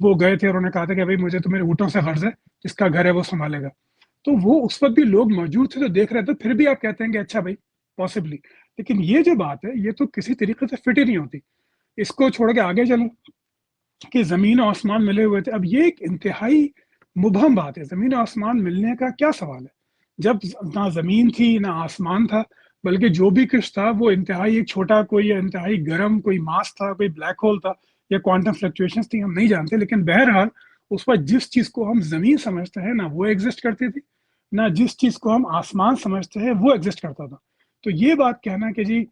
وہ گئے تھے اور انہوں نے کہا تھا کہ بھائی مجھے تو میرے اونٹوں سے غرض ہے، جس کا گھر ہے وہ سنبھالے گا. تو وہ اس وقت بھی لوگ موجود تھے جو دیکھ رہے تھے، پھر بھی آپ کہتے ہیں کہ اچھا بھائی پاسبلی. لیکن یہ جو بات ہے یہ تو کسی طریقے سے فٹ ہی نہیں ہوتی. اس کو چھوڑ کے آگے چلیں کہ زمین و آسمان ملے ہوئے تھے. اب یہ ایک انتہائی مبہم بات ہے. زمین و آسمان ملنے کا کیا سوال ہے جب نہ زمین تھی نہ آسمان تھا، بلکہ جو بھی کچھ تھا وہ انتہائی ایک چھوٹا کوئی انتہائی گرم کوئی ماس تھا، کوئی بلیک ہول تھا یا کوانٹم فلکچویشنز تھی، ہم نہیں جانتے. لیکن بہرحال اس وقت جس چیز کو ہم زمین سمجھتے ہیں نہ وہ ایگزسٹ کرتی تھی، نہ جس چیز کو ہم آسمان سمجھتے ہیں وہ ایگزسٹ کرتا تھا. تو یہ بات کہنا کہ جی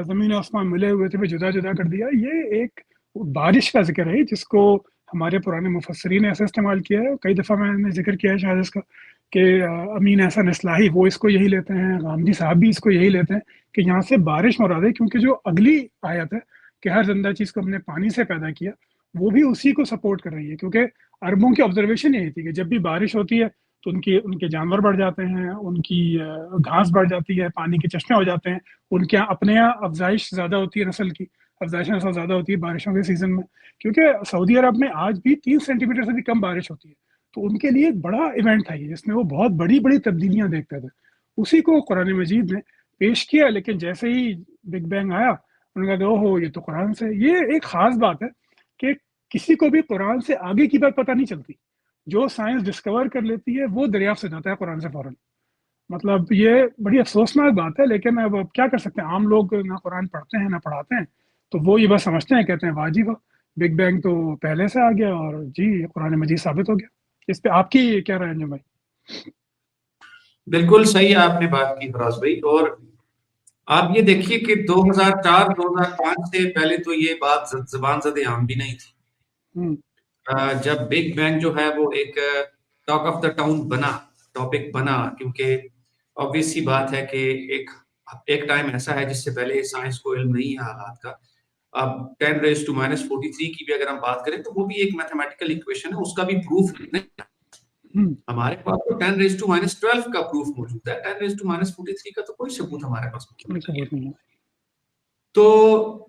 زمین و آسمان ملے ہوئے تھے جدا جدا کر دیا، یہ ایک بارش کا ذکر ہے جس کو ہمارے پرانے مفسرین نے ایسا استعمال کیا ہے. کئی دفعہ میں نے ذکر کیا ہے شاید اس کا کہ امین احسن اصلاحی وہ اس کو یہی لیتے ہیں، غامدی صاحب بھی اس کو یہی لیتے ہیں کہ یہاں سے بارش مراد ہے، کیونکہ جو اگلی آیت ہے کہ ہر زندہ چیز کو ہم نے پانی سے پیدا کیا، وہ بھی اسی کو سپورٹ کر رہی ہے. کیونکہ عربوں کی آبزرویشن یہی تھی کہ جب بھی بارش ہوتی ہے تو ان کے جانور بڑھ جاتے ہیں، ان کی گھاس بڑھ جاتی ہے، پانی کے چشمے ہو جاتے ہیں، ان کے اپنے یہاں افزائش زیادہ ہوتی ہے، نسل کی افزائش نسل زیادہ ہوتی ہے بارشوں کے سیزن میں. کیونکہ سعودی عرب میں آج بھی 3 سینٹی میٹر سے بھی کم بارش ہوتی ہے. تو ان کے لیے ایک بڑا ایونٹ تھا یہ، جس میں وہ بہت بڑی بڑی تبدیلیاں دیکھتے تھے. اسی کو قرآن مجید نے پیش کیا. لیکن جیسے ہی بگ بینگ آیا انہوں نے کہا کہ اوہو یہ تو قرآن سے. یہ ایک خاص بات ہے کہ کسی کو بھی قرآن سے آگے کی بات پتہ نہیں چلتی. جو سائنس ڈسکور کر لیتی ہے وہ دریافت سے جاتا ہے قرآن سے فوراً. مطلب یہ بڑی افسوسناک بات ہے. لیکن اب کیا کر سکتے ہیں، عام لوگ نہ قرآن پڑھتے ہیں نہ پڑھاتے ہیں، تو وہ یہ بس سمجھتے ہیں، کہتے ہیں واہ جی واہ بگ بینگ تو پہلے سے آ گیا اور جی قرآن مجید ثابت ہو گیا. اس پہ آپ کی کیا رائے ہے انجم بھائی؟ بالکل صحیح آپ نے بات کی فراز بھائی. اور آپ یہ دیکھیے کہ 2004-2005 سے پہلے تو یہ بات زبان زد عام بھی نہیں تھی. جب بگ بینگ جو ہے وہ ایک ٹاک آف دا ٹاؤن بنا، ٹاپک بنا، کیونکہ obvious سی بات ہے کہ ایک ٹائم ایسا ہے جس سے پہلے سائنس کو علم نہیں ہے حالات کا. اب 10⁻43 کی بھی اگر ہم بات کریں تو وہ بھی ایک میتھمیٹیکل ایکویشن ہے، اس کا بھی پروف نہیں. ہمارے پاس تو 10⁻12 کا پروف موجود ہے، 10⁻43 کا تو کوئی ثبوت ہمارے پاس موجود نہیں ہے. تو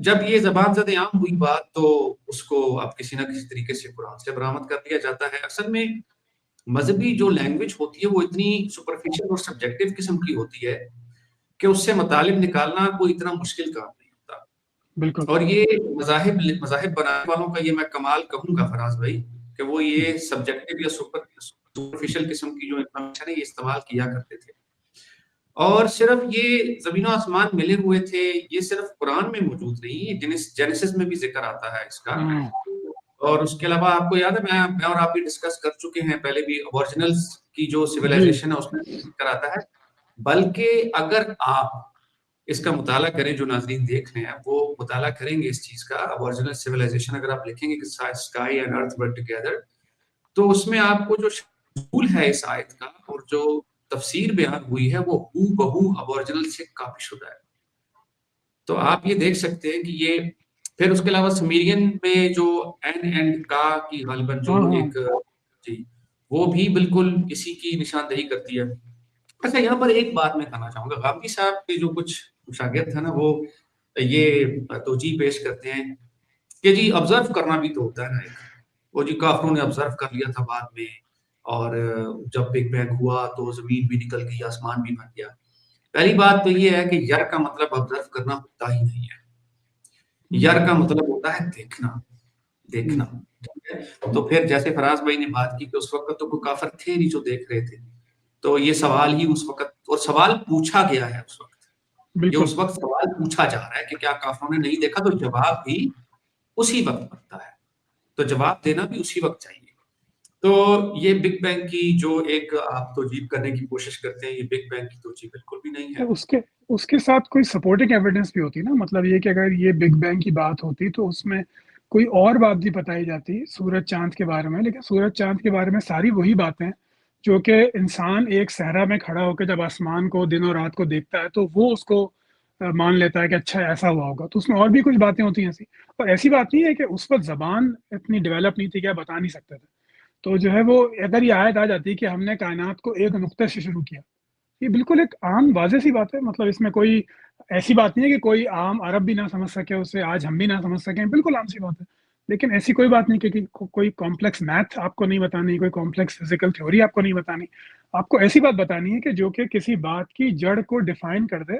جب یہ زبان زد عام ہوئی بات تو اس کو اب کسی نہ کسی طریقے سے قرآن سے برآمد کر دیا جاتا ہے. اصل میں مذہبی جو لینگویج ہوتی ہے وہ اتنی سپرفیشل اور سبجیکٹیو قسم کی ہوتی ہے کہ اس سے مطالب نکالنا کوئی اتنا مشکل کام نہیں ہوتا. بالکل. اور یہ مذاہب بنانے والوں کا یہ میں کمال کہوں گا فراز بھائی کہ وہ یہ سبجیکٹیو یا سپرفیشل قسم کی جو انفارمیشن ہے یہ استعمال کیا کرتے تھے. اور صرف یہ زمین و آسمان ملے ہوئے تھے یہ صرف قرآن میں موجود نہیں، جینیسس میں بھی ذکر آتا ہے اس کا. اور اس کے علاوہ آپ کو یاد ہے میں اور آپ بھی ڈسکس کر چکے ہیں پہلے بھی، اوریجنلز کی جو سویلائزیشن ہے اس میں ذکر آتا ہے. بلکہ اگر آپ اس کا مطالعہ کریں، جو ناظرین دیکھ رہے ہیں وہ مطالعہ کریں گے اس چیز کا، اوریجنل سویلائزیشن اگر آپ لکھیں گے کہ sky and earth were together, تو اس میں آپ کو جو شمول ہے اس آیت کا اور جو تفسیر بیان ہوئی ہے وہ ہو بہو اوریجنل سے کاپی شدہ ہے. تو آپ یہ دیکھ سکتے ہیں کہ یہ پھر اس کے علاوہ سمیرین میں جو این اینڈ کا کی غالباً جو ایک جی وہ بھی بالکل اسی کی نشاندہی کرتی ہے. اچھا یہاں پر ایک بات میں کہنا چاہوں گا، غامدی صاحب کے جو کچھ شاگرد ہیں نا وہ یہ توجیہ پیش کرتے ہیں کہ جی آبزرو کرنا بھی تو ہوتا ہے نا. وہ جی کافروں نے آبزرو کر لیا تھا بعد میں، اور جب بگ بینگ ہوا تو زمین بھی نکل گئی، آسمان بھی بن گیا. پہلی بات تو یہ ہے کہ یر کا مطلب آبزرو کرنا ہوتا ہی نہیں ہے. یر کا مطلب ہوتا ہے دیکھنا. تو پھر جیسے فراز بھائی نے بات کی کہ اس وقت تو کوئی کافر تھے نہیں جو دیکھ رہے تھے، تو یہ سوال ہی اس وقت، اور سوال پوچھا گیا ہے اس وقت، یہ اس وقت سوال پوچھا جا رہا ہے کہ کیا کافروں نے نہیں دیکھا، تو جواب بھی اسی وقت بنتا ہے. تو جواب دینا بھی اسی وقت چاہیے. تو یہ بگ بینگ کی جو ایک آپ توجیہ کرنے کی کوشش کرتے ہیں، یہ بگ بینگ کی توجیہ بالکل بھی نہیں ہے. اس کے ساتھ کوئی سپورٹنگ ایویڈنس بھی ہوتی نا. مطلب یہ کہ اگر یہ بگ بینگ کی بات ہوتی تو اس میں کوئی اور بات بھی بتائی جاتی سورج چاند کے بارے میں. لیکن سورج چاند کے بارے میں ساری وہی باتیں جو کہ انسان ایک صحرا میں کھڑا ہو کے جب آسمان کو دن اور رات کو دیکھتا ہے تو وہ اس کو مان لیتا ہے کہ اچھا ایسا ہوا ہوگا. تو اس میں اور بھی کچھ باتیں ہوتی ہیں ایسی. اور ایسی بات نہیں ہے کہ اس وقت زبان اتنی ڈیولپ نہیں تھی کہ بتا نہیں سکتے تھے. تو جو ہے وہ اگر یہ آیت آ جاتی کہ ہم نے کائنات کو ایک نقطے سے شروع کیا، یہ بالکل ایک عام واضح سی بات ہے. مطلب اس میں کوئی ایسی بات نہیں ہے کہ کوئی عام عرب بھی نہ سمجھ سکے اسے، آج ہم بھی نہ سمجھ سکیں. بالکل عام سی بات ہے. لیکن ایسی کوئی بات نہیں کہ کوئی کمپلیکس میتھ آپ کو نہیں بتانی، کوئی کمپلیکس فزیکل تھیوری آپ کو نہیں بتانی. آپ کو ایسی بات بتانی ہے کہ جو کہ کسی بات کی جڑ کو ڈیفائن کر دے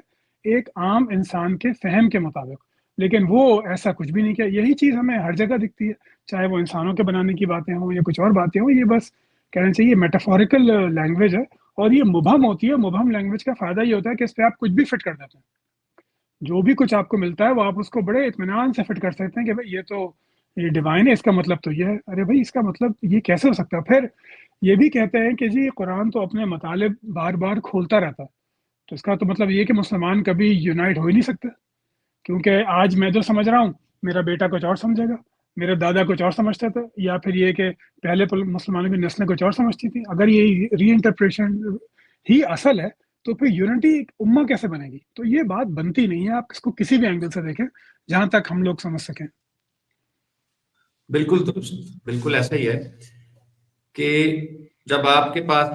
ایک عام انسان کے فہم کے مطابق. لیکن وہ ایسا کچھ بھی نہیں کیا. یہی چیز ہمیں ہر جگہ دکھتی ہے، چاہے وہ انسانوں کے بنانے کی باتیں ہوں یا کچھ اور باتیں ہوں. یہ بس کہنا چاہیے میٹافوریکل لینگویج ہے، اور یہ مبہم ہوتی ہے. مبہم لینگویج کا فائدہ یہ ہوتا ہے کہ اس پہ آپ کچھ بھی فٹ کر دیتے ہیں. جو بھی کچھ آپ کو ملتا ہے وہ آپ اس کو بڑے اطمینان سے فٹ کر سکتے ہیں کہ بھائی یہ ڈیوائن ہے، اس کا مطلب تو یہ ہے. ارے بھائی اس کا مطلب یہ کیسے ہو سکتا ہے؟ پھر یہ بھی کہتے ہیں کہ جی قرآن تو اپنے مطالب بار بار کھولتا رہتا ہے. تو اس کا تو مطلب یہ کہ مسلمان کبھی یونائٹ ہو ہی نہیں سکتے، کیونکہ آج میں جو سمجھ رہا ہوں میرا بیٹا کچھ اور سمجھے گا، میرے دادا کچھ اور سمجھتے تھے، یا پھر یہ کہ پہلے مسلمانوں کی نسلیں کچھ اور سمجھتی تھیں. اگر یہ ری انٹرپریشن ہی اصل ہے تو پھر یونٹی امہ کیسے بنے گی؟ تو یہ بات بنتی نہیں ہے. آپ اس کو کسی بھی اینگل سے دیکھیں جہاں تک ہم لوگ سمجھ سکیں. بالکل درست، بالکل ایسا ہی ہے کہ جب آپ کے پاس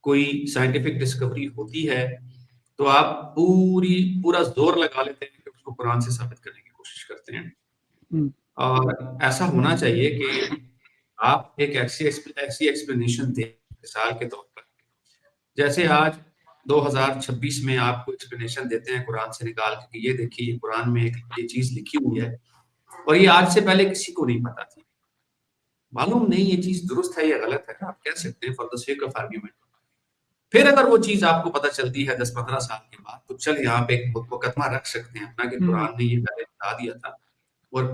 کوئی سائنٹیفک ڈسکوری ہوتی ہے تو آپ پورا زور لگا لیتے ہیں کہ اس کو قرآن سے ثابت کرنے کی کوشش کرتے ہیں. اور ایسا ہونا چاہیے کہ آپ ایک ایسی ایکسپلینیشن دیں مثال کے طور پر، جیسے آج 2026 میں آپ کو ایکسپلینیشن دیتے ہیں قرآن سے نکال کے کہ یہ دیکھیے قرآن میں یہ چیز لکھی ہوئی ہے اور یہ آج سے پہلے کسی کو نہیں پتا تھی، معلوم نہیں یہ چیز درست ہے یا غلط ہے، آپ کہہ سکتے ہیں for the sake of argument. پھر اگر وہ چیز آپ کو پتہ چلتی ہے 10-15 سال کے بعد تو چل یہاں پہ ایک مقدمہ رکھ سکتے ہیں اپنا کہ قرآن نے یہ پہلے بتا دیا تھا اور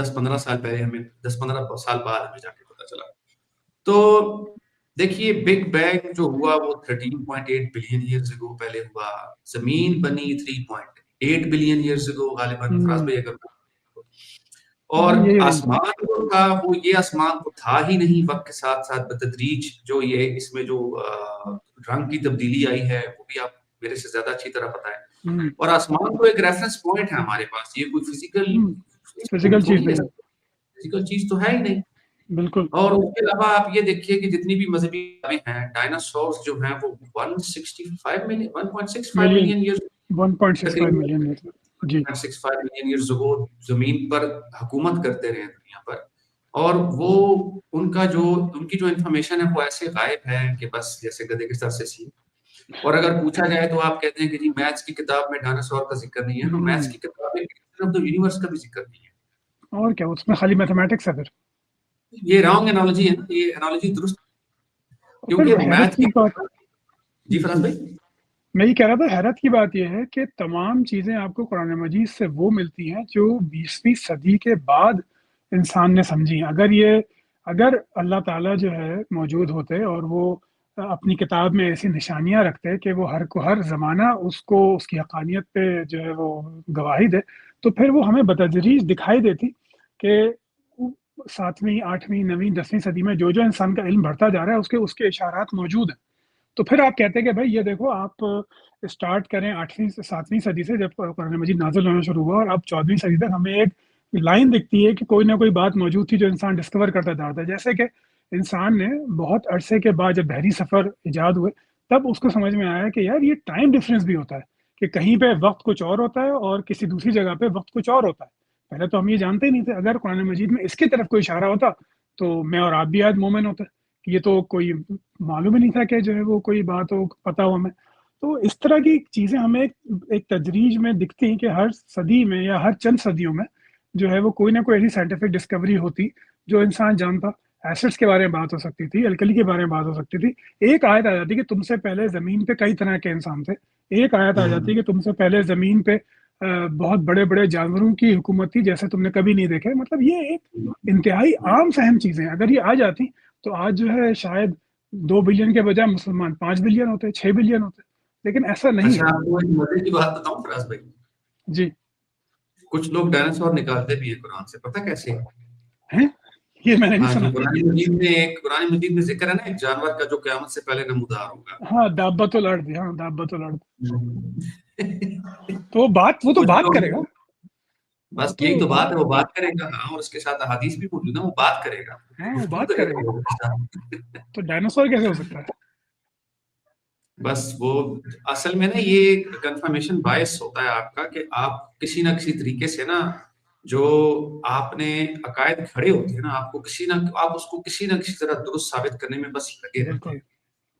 10-15 سال پہلے ہمیں 10-15 سال بعد ہمیں جا کے پتہ چلا. تو دیکھیے بگ بینگ جو ہوا وہ 13.8 بلین ایئرز اگو پہلے ہوا، زمین بنی 3.8 بلین ایئرز اگو غالباً فراز بھائی اگر، اور آسمان جو تھا وہ یہ آسمان تو تھا ہی نہیں. وقت کے ساتھ ساتھ بتدریج جو یہ اس میں جو رنگ کی تبدیلی آئی ہے وہ بھی آپ میرے سے زیادہ اچھی طرح پتہ ہے. اور آسمان تو ایک ریفرنس پوائنٹ ہے ہمارے پاس، یہ کوئی فزیکل چیز تو ہے ہی نہیں. بالکل. اور اس کے علاوہ آپ یہ دیکھیے کہ جتنی بھی مذہبی کتابیں ہیں ڈائناسورس جو ہیں وہ 1.65 ملین ایئرز 1.65 ملین جی 1.65 ملین ایئرز اگو زمین پر حکومت کرتے رہے دنیا پر. اور وہ ان کی جو انفارمیشن ہے وہ ایسے غائب ہے کہ بس جیسے گدھے کے سر سے سی. اور اگر پوچھا جائے تو آپ کہتے ہیں کہ جی میتھس کی کتاب میں ڈائناسور کا ذکر نہیں ہے، تو میتھس کی کتاب میں کرسچن آف دی یونیورس کا بھی ذکر نہیں ہے. اور کیا اس میں خالی میتھمیٹکس ہے. پھر یہ رانگ انالوجی ہے نا، یہ انالوجی درست کیونکہ میتھ کی بات. جی فراز بھائی میں یہ کہہ رہا تھا حیرت کی بات یہ ہے کہ تمام چیزیں آپ کو قرآن مجید سے وہ ملتی ہیں جو 20ویں صدی کے بعد انسان نے سمجھی. اگر اللہ تعالیٰ جو ہے موجود ہوتے اور وہ اپنی کتاب میں ایسی نشانیاں رکھتے کہ وہ ہر زمانہ اس کی حقانیت پہ جو ہے وہ گواہی دے، تو پھر وہ ہمیں بتدریج دکھائی دیتی کہ 7ویں 8ویں 9ویں 10ویں صدی میں جو انسان کا علم بڑھتا جا رہا ہے اس کے اشارات موجود ہیں. تو پھر آپ کہتے ہیں کہ بھائی یہ دیکھو آپ اسٹارٹ کریں 8ویں سے 7ویں صدی سے جب قرآن مجید نازل ہونا شروع ہوا، اور اب 14ویں صدی تک ہمیں ایک لائن دکھتی ہے کہ کوئی نہ کوئی بات موجود تھی جو انسان ڈسکور کرتا جا رہا تھا. جیسے کہ انسان نے بہت عرصے کے بعد جب بحری سفر ایجاد ہوئے تب اس کو سمجھ میں آیا کہ یار یہ ٹائم ڈفرینس بھی ہوتا ہے، کہ کہیں پہ وقت کچھ اور ہوتا ہے اور کسی دوسری جگہ پہ وقت کچھ اور ہوتا ہے. پہلے تو ہم یہ جانتے ہی نہیں تھے. اگر قرآن مجید میں اس کی طرف کوئی اشارہ ہوتا تو میں اور آپ بھی آج مومن ہوتے. یہ تو کوئی معلوم ہی نہیں تھا کہ جو ہے وہ کوئی بات ہو پتہ ہو ہمیں. تو اس طرح کی چیزیں ہمیں ایک تدریج میں دکھتی ہیں کہ ہر صدی میں یا ہر چند صدیوں میں جو ہے وہ کوئی نہ کوئی ایسی سائنٹیفک ڈسکوری ہوتی جو انسان جانتا. ایسڈس کے بارے میں بات ہو سکتی تھی، الکلی کے بارے میں بات ہو سکتی تھی. ایک آیت آ جاتی کہ تم سے پہلے زمین پہ کئی طرح کے انسان تھے. ایک آیت آ جاتی کہ تم سے پہلے زمین پہ بہت بڑے بڑے جانوروں کی حکومت تھی جیسے تم نے کبھی نہیں دیکھے. مطلب یہ ایک انتہائی عام فہم چیزیں ہیں. اگر یہ آ جاتی تو آج جو ہے شاید 2 بلین کے بجائے مسلمان 5 بلین ہوتے، 6 بلین ہوتے. لیکن ایسا نہیں ہے. اچھا آپ کو ایک مزے کی بات بتاؤں فراز بھائی. جی کچھ لوگ ڈائناسور نکالتے بھی ہیں قرآن سے، پتہ کیسے ہیں؟ یہ میں نے نہیں ہاں سنا. جی، قرآن مجید میں ذکر ہے نا ایک جانور کا جو قیامت سے پہلے نمودار ہوگا. ہاں دابۃ الارض. ہاں دابۃ الارض. تو وہ تو بات کرے گا. بس یہی تو بات ہے، وہ بات کرے گا. ہاں، اور اس کے ساتھ احادیث بھی موجود ہیں، وہ بات کرے گا. ہاں وہ بات کرے گا. تو ڈائناسور کیسے ہو سکتا ہے؟ بس وہ اصل میں نا یہ کنفرمیشن باعث ہوتا ہے آپ کا کہ آپ کسی نہ کسی طریقے سے نا جو آپ نے عقائد کھڑے ہوتے ہیں نا، آپ اس کو کسی نہ کسی طرح درست ثابت کرنے میں بس لگے رہتے بالکل ہیں.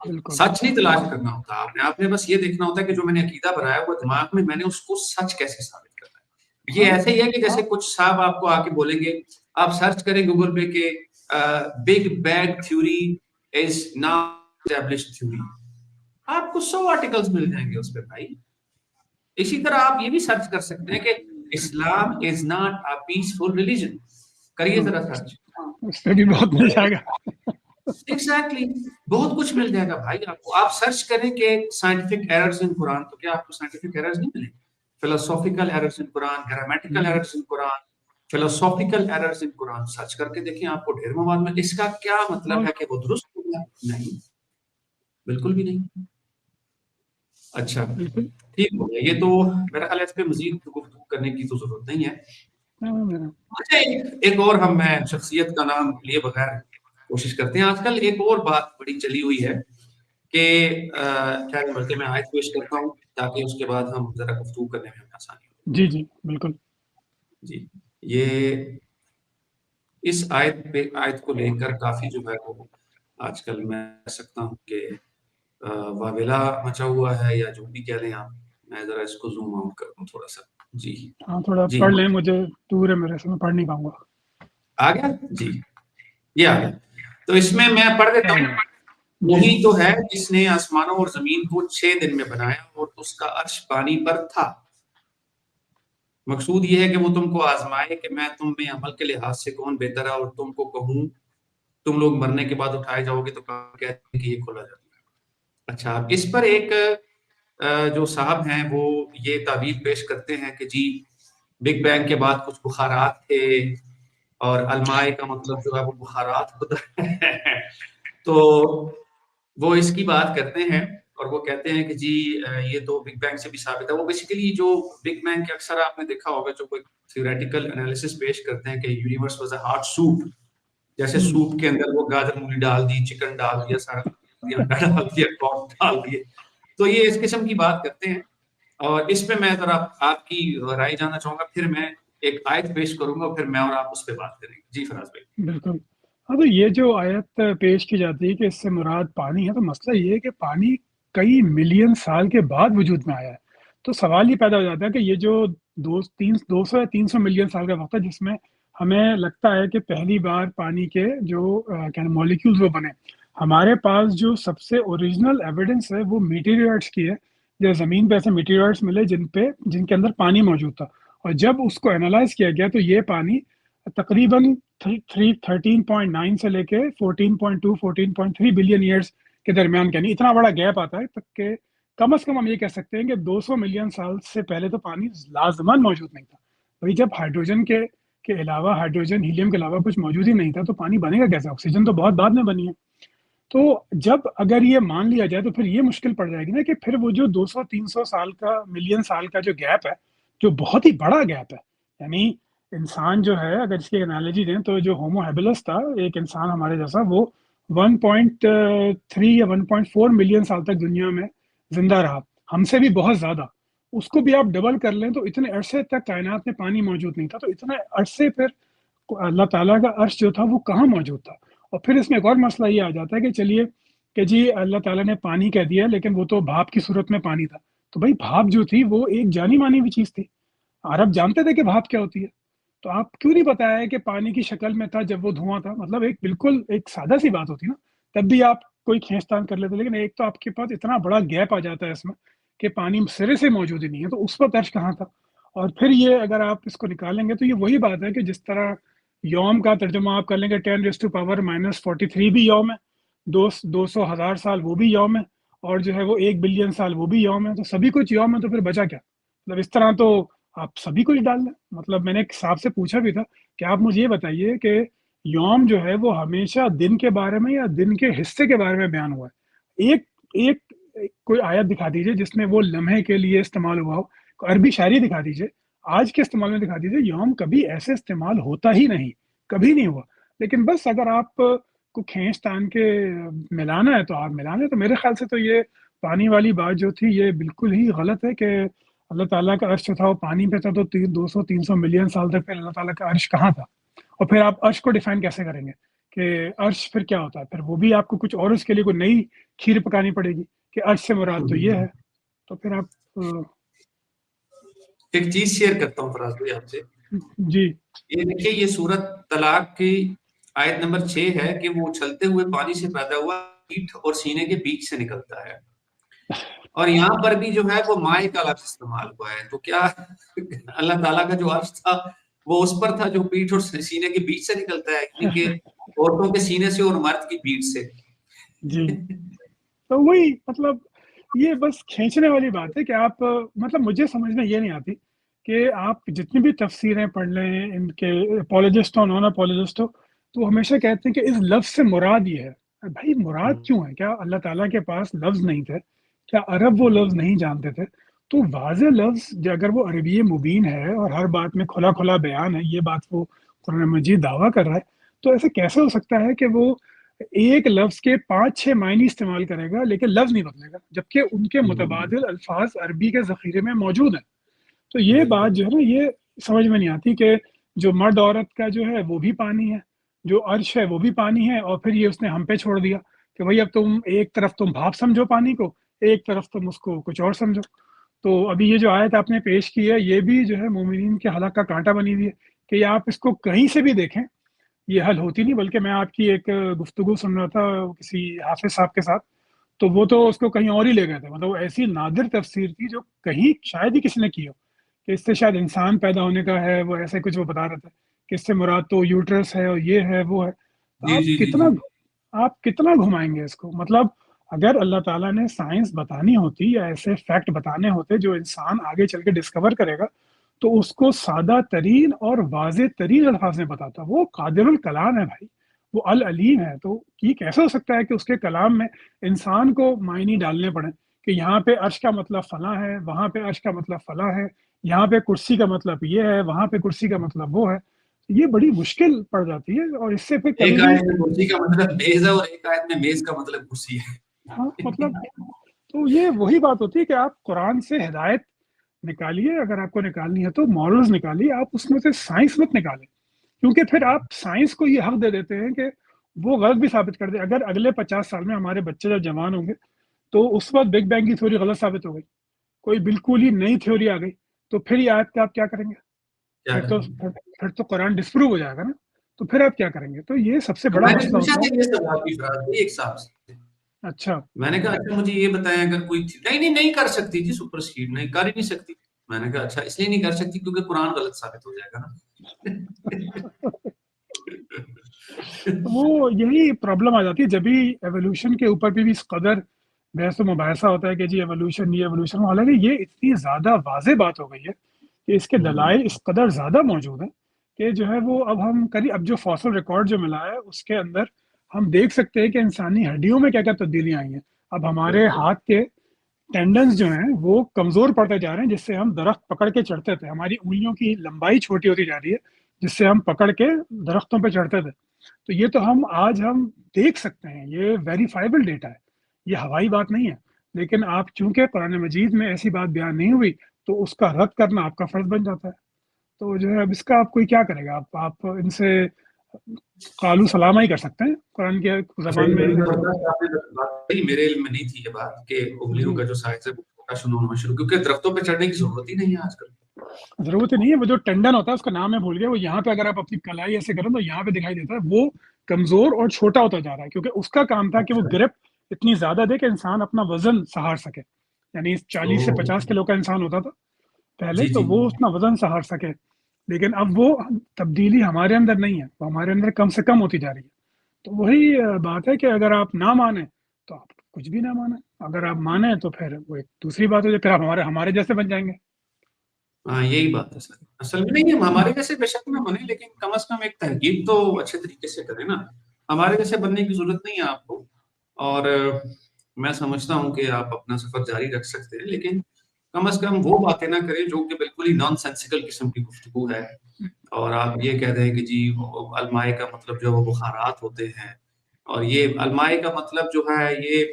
بالکل سچ نہیں تلاش کرنا ہوتا آپ نے بس یہ دیکھنا ہوتا ہے کہ جو میں نے عقیدہ بنایا ہوا دماغ میں نے اس کو سچ کیسے ثابت کرنا ہے. یہ ہاں ایسے ہی ہے کہ جیسے کچھ صاحب آپ کو آ کے بولیں گے، آپ سرچ کریں گوگل پہ کہ big bang theory is not established theory, آپ کو 100 آرٹیکلز مل جائیں گے اس پہ بھائی. اسی طرح آپ یہ بھی سرچ کر سکتے ہیں کہ Islam is not a peaceful religion, کریے ذرا سرچ. اس پہ بھی بہت مل جائے گا. ایگزیکٹلی بہت کچھ مل جائے گا بھائی آپ کو. آپ سرچ کریں کہ سائنٹیفک ایررز ان قرآن، تو کیا آپ کو سائنٹیفک ایررز نہیں ملیں؟ Philosophical errors in Quran, grammatical errors in Quran, philosophical errors in Quran, search کر کے دیکھیں آپ کو ڈھیر مواد میں. اس کا کیا مطلب ہے کہ وہ درست ہو گیا؟ نہیں، بالکل بھی نہیں. اچھا بالکل. ٹھیک ہو گیا. یہ تو میرا خیال ہے اس پہ مزید گفتگو کرنے کی تو ضرورت نہیں ہے. اچھا ایک اور میں شخصیت کا نام لیے بغیر کوشش کرتے ہیں. آج کل ایک اور بات بڑی چلی ہوئی ہے کہ خیر بلکہ میں آیت پیش کرتا ہوں تاکہ اس کے بعد ہم ذرا گفتگو کرنے میں آسانی ہو. جی جی بالکل. جی یہ اس آیت کو لے کر کافی جو ہے وہ آج کل میں کہہ سکتا ہوں کہ واویلا مچا ہوا ہے، یا جو بھی کہہ لیں آپ. میں ذرا اس کو زوم آؤٹ کرتا ہوں تھوڑا سا. جی ہاں تھوڑا جی پڑھ لیں، مجھے دور ہے میرے سے، میں پڑھ نہیں پاؤں گا. آ گیا جی، یہ آ گیا. تو اس میں پڑھ دیتا ہوں. جی وہی تو ہے جس نے آسمانوں اور زمین کو 6 دن میں بنایا اور اس کا عرش پانی پر تھا. مقصود یہ ہے کہ وہ تم کو آزمائے کہ میں تم میں عمل کے لحاظ سے کون بہتر ہے، اور تم کو کہوں تم لوگ مرنے کے بعد اٹھائے جاؤ گے تو کہتے ہیں کہ یہ کھولا جاتا ہے. اچھا اس پر ایک جو صاحب ہیں وہ یہ تعبیر پیش کرتے ہیں کہ جی بگ بینگ کے بعد کچھ بخارات تھے، اور المائے کا مطلب جو ہے وہ بخارات ہوتا ہے. تو وہ اس کی بات کرتے ہیں اور وہ کہتے ہیں کہ جی یہ تو بگ بینگ سے بھی ثابت ہے. وہ بیسیکلی جو بگ بینگ کے اکثر آپ نے دیکھا ہوگا جو کوئی تھیوریٹیکل انالیسس پیش کرتے ہیں کہ universe was a hard soup, جیسے سوپ کے اندر وہ گاجر مولی ڈال دی، چکن ڈال دیا، سارا انڈا ڈال دیا، کارن ڈال دیے. تو یہ اس قسم کی بات کرتے ہیں. اور اس پہ میں ذرا آپ کی رائے جاننا چاہوں گا، پھر میں ایک آیت پیش کروں گا، پھر میں اور آپ اس پہ بات کریں گے. جی فراز بھائی. بالکل. ہاں تو یہ جو آیت پیش کی جاتی ہے کہ اس سے مراد پانی ہے، تو مسئلہ یہ ہے کہ پانی کئی ملین سال کے بعد وجود میں آیا ہے. تو سوال یہ پیدا ہو جاتا ہے کہ یہ جو 200 یا 300 ملین سال کا وقت ہے جس میں ہمیں لگتا ہے کہ پہلی بار پانی کے جو مالیکولز وہ بنے. ہمارے پاس جو سب سے اوریجنل ایویڈنس ہے وہ میٹیریٹس کی ہے، جو زمین پہ ایسے میٹیریٹس ملے جن کے اندر پانی موجود تھا. اور جب اس کو انالائز کیا گیا تو یہ پانی تقریباً 13.9 سے لے کے 14.2 14.3 بلین ایئرس کے درمیان. یعنی اتنا بڑا گیپ آتا ہے تک کہ کم از کم ہم یہ کہہ سکتے ہیں کہ 200 ملین سال سے پہلے تو پانی لازمان موجود نہیں تھا. وہی جب ہائیڈروجن کے علاوہ، ہائیڈروجن ہیلیم کے علاوہ کچھ موجود ہی نہیں تھا تو پانی بنے گا کیسے؟ آکسیجن تو بہت بعد میں بنی ہے. تو جب اگر یہ مان لیا جائے تو پھر یہ مشکل پڑ جائے گی نا کہ پھر وہ جو 200-300 سال کا، ملین سال کا جو گیپ ہے، جو بہت ہی بڑا گیپ ہے. یعنی انسان جو ہے، اگر اس کی انالوجی دیں تو جو ہومو ہیبلس تھا، ایک انسان ہمارے جیسا، وہ 1.3 یا 1.4 ملین سال تک دنیا میں زندہ رہا، ہم سے بھی بہت زیادہ. اس کو بھی آپ ڈبل کر لیں تو اتنے عرصے تک کائنات میں پانی موجود نہیں تھا. تو اتنے عرصے پھر اللہ تعالیٰ کا عرش جو تھا وہ کہاں موجود تھا؟ اور پھر اس میں ایک اور مسئلہ یہ آ جاتا ہے کہ چلیے کہ جی اللہ تعالیٰ نے پانی کہہ دیا لیکن وہ تو بھاپ کی صورت میں پانی تھا. تو بھائی بھاپ جو تھی وہ ایک جانی مانی بھی چیز تھی. عرب جانتے تھے کہ بھاپ کیا ہوتی ہے، تو آپ کیوں نہیں بتایا کہ پانی کی شکل میں تھا جب وہ دھواں تھا؟ مطلب ایک بالکل ایک سادہ سی بات ہوتی نا، تب بھی آپ کوئی کھینچتان کر لیتے. لیکن ایک تو آپ کے پاس اتنا بڑا گیپ آ جاتا ہے اس میں کہ پانی سرے سے موجود ہی نہیں ہے، تو اس وقت عرش کہاں تھا؟ اور پھر یہ اگر آپ اس کو نکالیں گے تو یہ وہی بات ہے کہ جس طرح یوم کا ترجمہ آپ کر لیں گے 10⁻⁻43 بھی یوم ہے، 200,000 سال وہ بھی یوم ہے، اور جو ہے وہ 1 بلین سال وہ بھی یوم ہے. تو سبھی کچھ یوم ہے، تو پھر بچا کیا؟ مطلب اس طرح تو آپ سبھی کچھ ڈال دیں. مطلب میں نے ایک صاحب سے پوچھا بھی تھا کہ آپ مجھے یہ بتائیے کہ یوم جو ہے وہ ہمیشہ دن کے بارے میں یا دن کے حصے کے بارے میں بیان ہوا ہے؟ ایک کوئی آیت دکھا دیجئے جس میں وہ لمحے کے لیے استعمال ہوا ہو. عربی شاعری دکھا دیجئے، آج کے استعمال میں دکھا دیجئے. یوم کبھی ایسے استعمال ہوتا ہی نہیں، کبھی نہیں ہوا. لیکن بس اگر آپ کو کھینچ تان کے ملانا ہے تو آپ ملانا ہے. تو میرے خیال سے تو یہ پانی والی بات جو تھی یہ بالکل ہی غلط ہے کہ اللہ تعالیٰ کا عرش جو تھا وہ پانی پہ تھا، تو 200-300 ملین سال تک پھر اللہ تعالیٰ کا عرش کہاں تھا؟ اور پھر آپ عرش کو ڈیفائن کیسے کریں گے کہ عرش پھر کیا ہوتا ہے؟ پھر وہ بھی آپ کو کچھ اور اس کے لیے کوئی نئی کھیر پکانی پڑے گی کہ عرش سے مراد تو یہ ہے. تو پھر آپ ایک چیز شیئر کرتا ہوں فراز بھائی آپ سے. جی یہ دیکھیے، یہ سورت طلاق کی آیت نمبر 6 ہے کہ وہ اچھلتے ہوئے پانی سے پیدا ہوا، پیٹھ اور سینے کے بیچ سے نکلتا ہے. اور یہاں پر بھی جو ہے وہ مائع کا لفظ استعمال ہوا ہے. تو کیا اللہ تعالیٰ کا جو عرش تھا وہ اس پر تھا جو پیٹھ اور سینے کے بیچ سے نکلتا ہے، یعنی کہ عورتوں کے سینے سے اور مرد کی پیٹھ سے؟ جی تو وہی مطلب یہ بس کھینچنے والی بات ہے کہ آپ مطلب مجھے سمجھ میں یہ نہیں آتی کہ آپ جتنی بھی تفسیریں پڑھ لیں ان کے اپولوجسٹ ہو نان اپولوجسٹ ہو، تو ہمیشہ کہتے ہیں کہ اس لفظ سے مراد یہ ہے. بھائی مراد کیوں ہے؟ کیا اللہ تعالیٰ کے پاس لفظ نہیں تھے؟ کیا عرب وہ لفظ نہیں جانتے تھے؟ تو واضح لفظ اگر وہ عربی مبین ہے اور ہر بات میں کھلا کھلا بیان ہے، یہ بات وہ قرآن مجید دعویٰ کر رہا ہے، تو ایسے کیسے ہو سکتا ہے کہ وہ ایک لفظ کے 5-6 معنی استعمال کرے گا لیکن لفظ نہیں بدلے گا، جبکہ ان کے متبادل الفاظ عربی کے ذخیرے میں موجود ہیں؟ تو یہ بات جو ہے نا، یہ سمجھ میں نہیں آتی کہ جو مرد عورت کا جو ہے وہ بھی پانی ہے، جو عرش ہے وہ بھی پانی ہے، اور پھر یہ اس نے ہم پہ چھوڑ دیا کہ بھائی اب تم ایک طرف تم بھاپ سمجھو پانی کو، ایک طرف تم اس کو کچھ اور سمجھو. تو ابھی یہ جو آیت آپ نے پیش کی ہے یہ بھی جو ہے مومنین کے حلق کا کانٹا بنی ہوئی ہے کہ آپ اس کو کہیں سے بھی دیکھیں یہ حل ہوتی نہیں. بلکہ میں آپ کی ایک گفتگو سن رہا تھا کسی حافظ صاحب کے ساتھ، تو وہ تو اس کو کہیں اور ہی لے گئے تھے. مطلب وہ ایسی نادر تفسیر تھی جو کہیں شاید ہی کسی نے کی ہو کہ اس سے شاید انسان پیدا ہونے کا ہے، وہ ایسے کچھ وہ بتا رہے تھے کہ اس سے مراد تو یوٹرس ہے اور یہ ہے وہ ہے. تو آپ کتنا گھمائیں گے اس کو؟ مطلب اگر اللہ تعالیٰ نے سائنس بتانی ہوتی یا ایسے فیکٹ بتانے ہوتے جو انسان آگے چل کے ڈسکور کرے گا، تو اس کو سادہ ترین اور واضح ترین الفاظ میں بتاتا. وہ قادر الکلام ہے بھائی، وہ العلیم ہے. تو یہ کیسے ہو سکتا ہے کہ اس کے کلام میں انسان کو معنی ڈالنے پڑے کہ یہاں پہ عرش کا مطلب فلاں ہے، وہاں پہ عرش کا مطلب فلاں ہے، یہاں پہ کرسی کا مطلب یہ ہے، وہاں پہ کرسی کا مطلب وہ ہے؟ یہ بڑی مشکل پڑ جاتی ہے. اور اس سے پھر کبھی ایک بھی آیت میں کرسی کا مطلب میز ہے اور ایک آیت میں میز کا مطلب کرسی ہے. ہاں مطلب تو یہ وہی بات ہوتی ہے کہ آپ قرآن سے ہدایت نکالیے، اگر آپ کو نکالنی ہے تو مورلز نکالیے، آپ اس میں سے سائنس مت نکالیں، کیونکہ پھر آپ سائنس کو یہ حق دے دیتے ہیں کہ وہ غلط بھی ثابت کر دے. اگر اگلے 50 سال میں ہمارے بچے جب جوان ہوں گے تو اس وقت بگ بینگ کی تھیوری غلط ثابت ہو گئی، کوئی بالکل ہی نئی تھیوری آ گئی، تو پھر یہ آیت کا آپ کیا کریں گے؟ پھر تو قرآن ڈسپروو ہو جائے گا نا. تو پھر آپ کیا کریں گے؟ تو یہ سب سے بڑا میں نے مسئلہ پوچھا ہوتا تھا یہ سوال بھی فراز بھائی ایک صاحب سے. اچھا میں نے کہا اچھا مجھے یہ بتائیں، اگر کوئی نہیں کر سکتی جی، سپر سیڈ نہیں کر ہی نہیں سکتی. میں نے کہا اچھا اس لیے نہیں کر سکتی کیونکہ قرآن غلط ثابت ہو جائے گا نا. وہ یہی پرابلم آ جاتی ہے جب بھی ایوولوشن کے اوپر بھی اس قدر بحث و مباحثہ ہوتا ہے کہ جی ایوولوشن یہ ایوولوشن. حالانکہ یہ اتنی زیادہ واضح بات ہو گئی ہے کہ اس کے دلائل اس قدر زیادہ موجود ہیں کہ جو ہے وہ اب ہم اب جو فاسل ریکارڈ جو ملا ہے اس کے اندر ہم دیکھ سکتے ہیں کہ انسانی ہڈیوں میں کیا کیا تبدیلیاں آئی ہیں. اب ہمارے ہاتھ کے ٹینڈنز جو ہیں وہ کمزور پڑتے جا رہے ہیں، جس سے ہم درخت پکڑ کے چڑھتے تھے. ہماری انگلیوں کی لمبائی چھوٹی ہوتی جا رہی ہے جس سے ہم پکڑ کے درختوں پہ چڑھتے تھے. تو یہ تو آج ہم دیکھ سکتے ہیں، یہ ویریفائبل ڈیٹا ہے، یہ ہوائی بات نہیں ہے. لیکن آپ چونکہ قرآن مجید میں ایسی بات بیان نہیں ہوئی تو اس کا رد کرنا آپ کا فرض بن جاتا ہے. تو جو ہے اب اس کا آپ کوئی کیا کرے گا؟ آپ ان سے قالو سلامہ ہی کر سکتے ہیں قرآن کی زبان میں. میرے علم میں نہیں تھی یہ بات کہ انگلیوں جی کا جو سائز ہے وہ چھوٹا ہونا شروع، کیونکہ درختوں پہ چڑھنے کی ضرورت ہی نہیں ہے آج کل. ضرورت ہی نہیں ہے. وہ جو ٹینڈن ہوتا ہے اس کا نام ہے بھول گیا، وہ یہاں پہ اگر آپ اپنی کلائی ایسے کریں تو یہاں پہ دکھائی دیتا ہے، وہ کمزور اور چھوٹا ہوتا جا رہا ہے کیونکہ اس کا کام تھا کہ وہ گرپ اتنی زیادہ دے کہ انسان اپنا وزن سہار سکے. یعنی 40 سے 50 کلو کا انسان ہوتا تھا پہلے، تو وہ اپنا وزن سہار سکے. لیکن اب وہ تبدیلی ہمارے اندر نہیں ہے، وہ ہمارے اندر کم سے کم ہوتی جا رہی ہے. تو وہی بات ہے کہ اگر آپ نہ مانیں تو آپ کچھ بھی نہ مانیں، اگر آپ مانیں تو پھر وہ ایک دوسری بات ہو جائے، پھر آپ ہمارے جیسے بن جائیں گے. ہاں یہی بات ہے سر. اصل میں نہیں، ہم ہمارے جیسے بے شک نہ بنے لیکن کم از کم ایک تحقیق تو اچھے طریقے سے کریں نا. ہمارے جیسے بننے کی ضرورت نہیں ہے آپ کو. اور میں سمجھتا ہوں کہ آپ اپنا سفر جاری رکھ سکتے ہیں، لیکن کم از کم وہ باتیں نہ کریں جو کہ بالکل ہی نان سینسیکل قسم کی گفتگو ہے. اور آپ یہ کہہ دیں کہ جی المائے کا مطلب جو وہ بخارات ہوتے ہیں، اور یہ المائے کا مطلب جو ہے یہ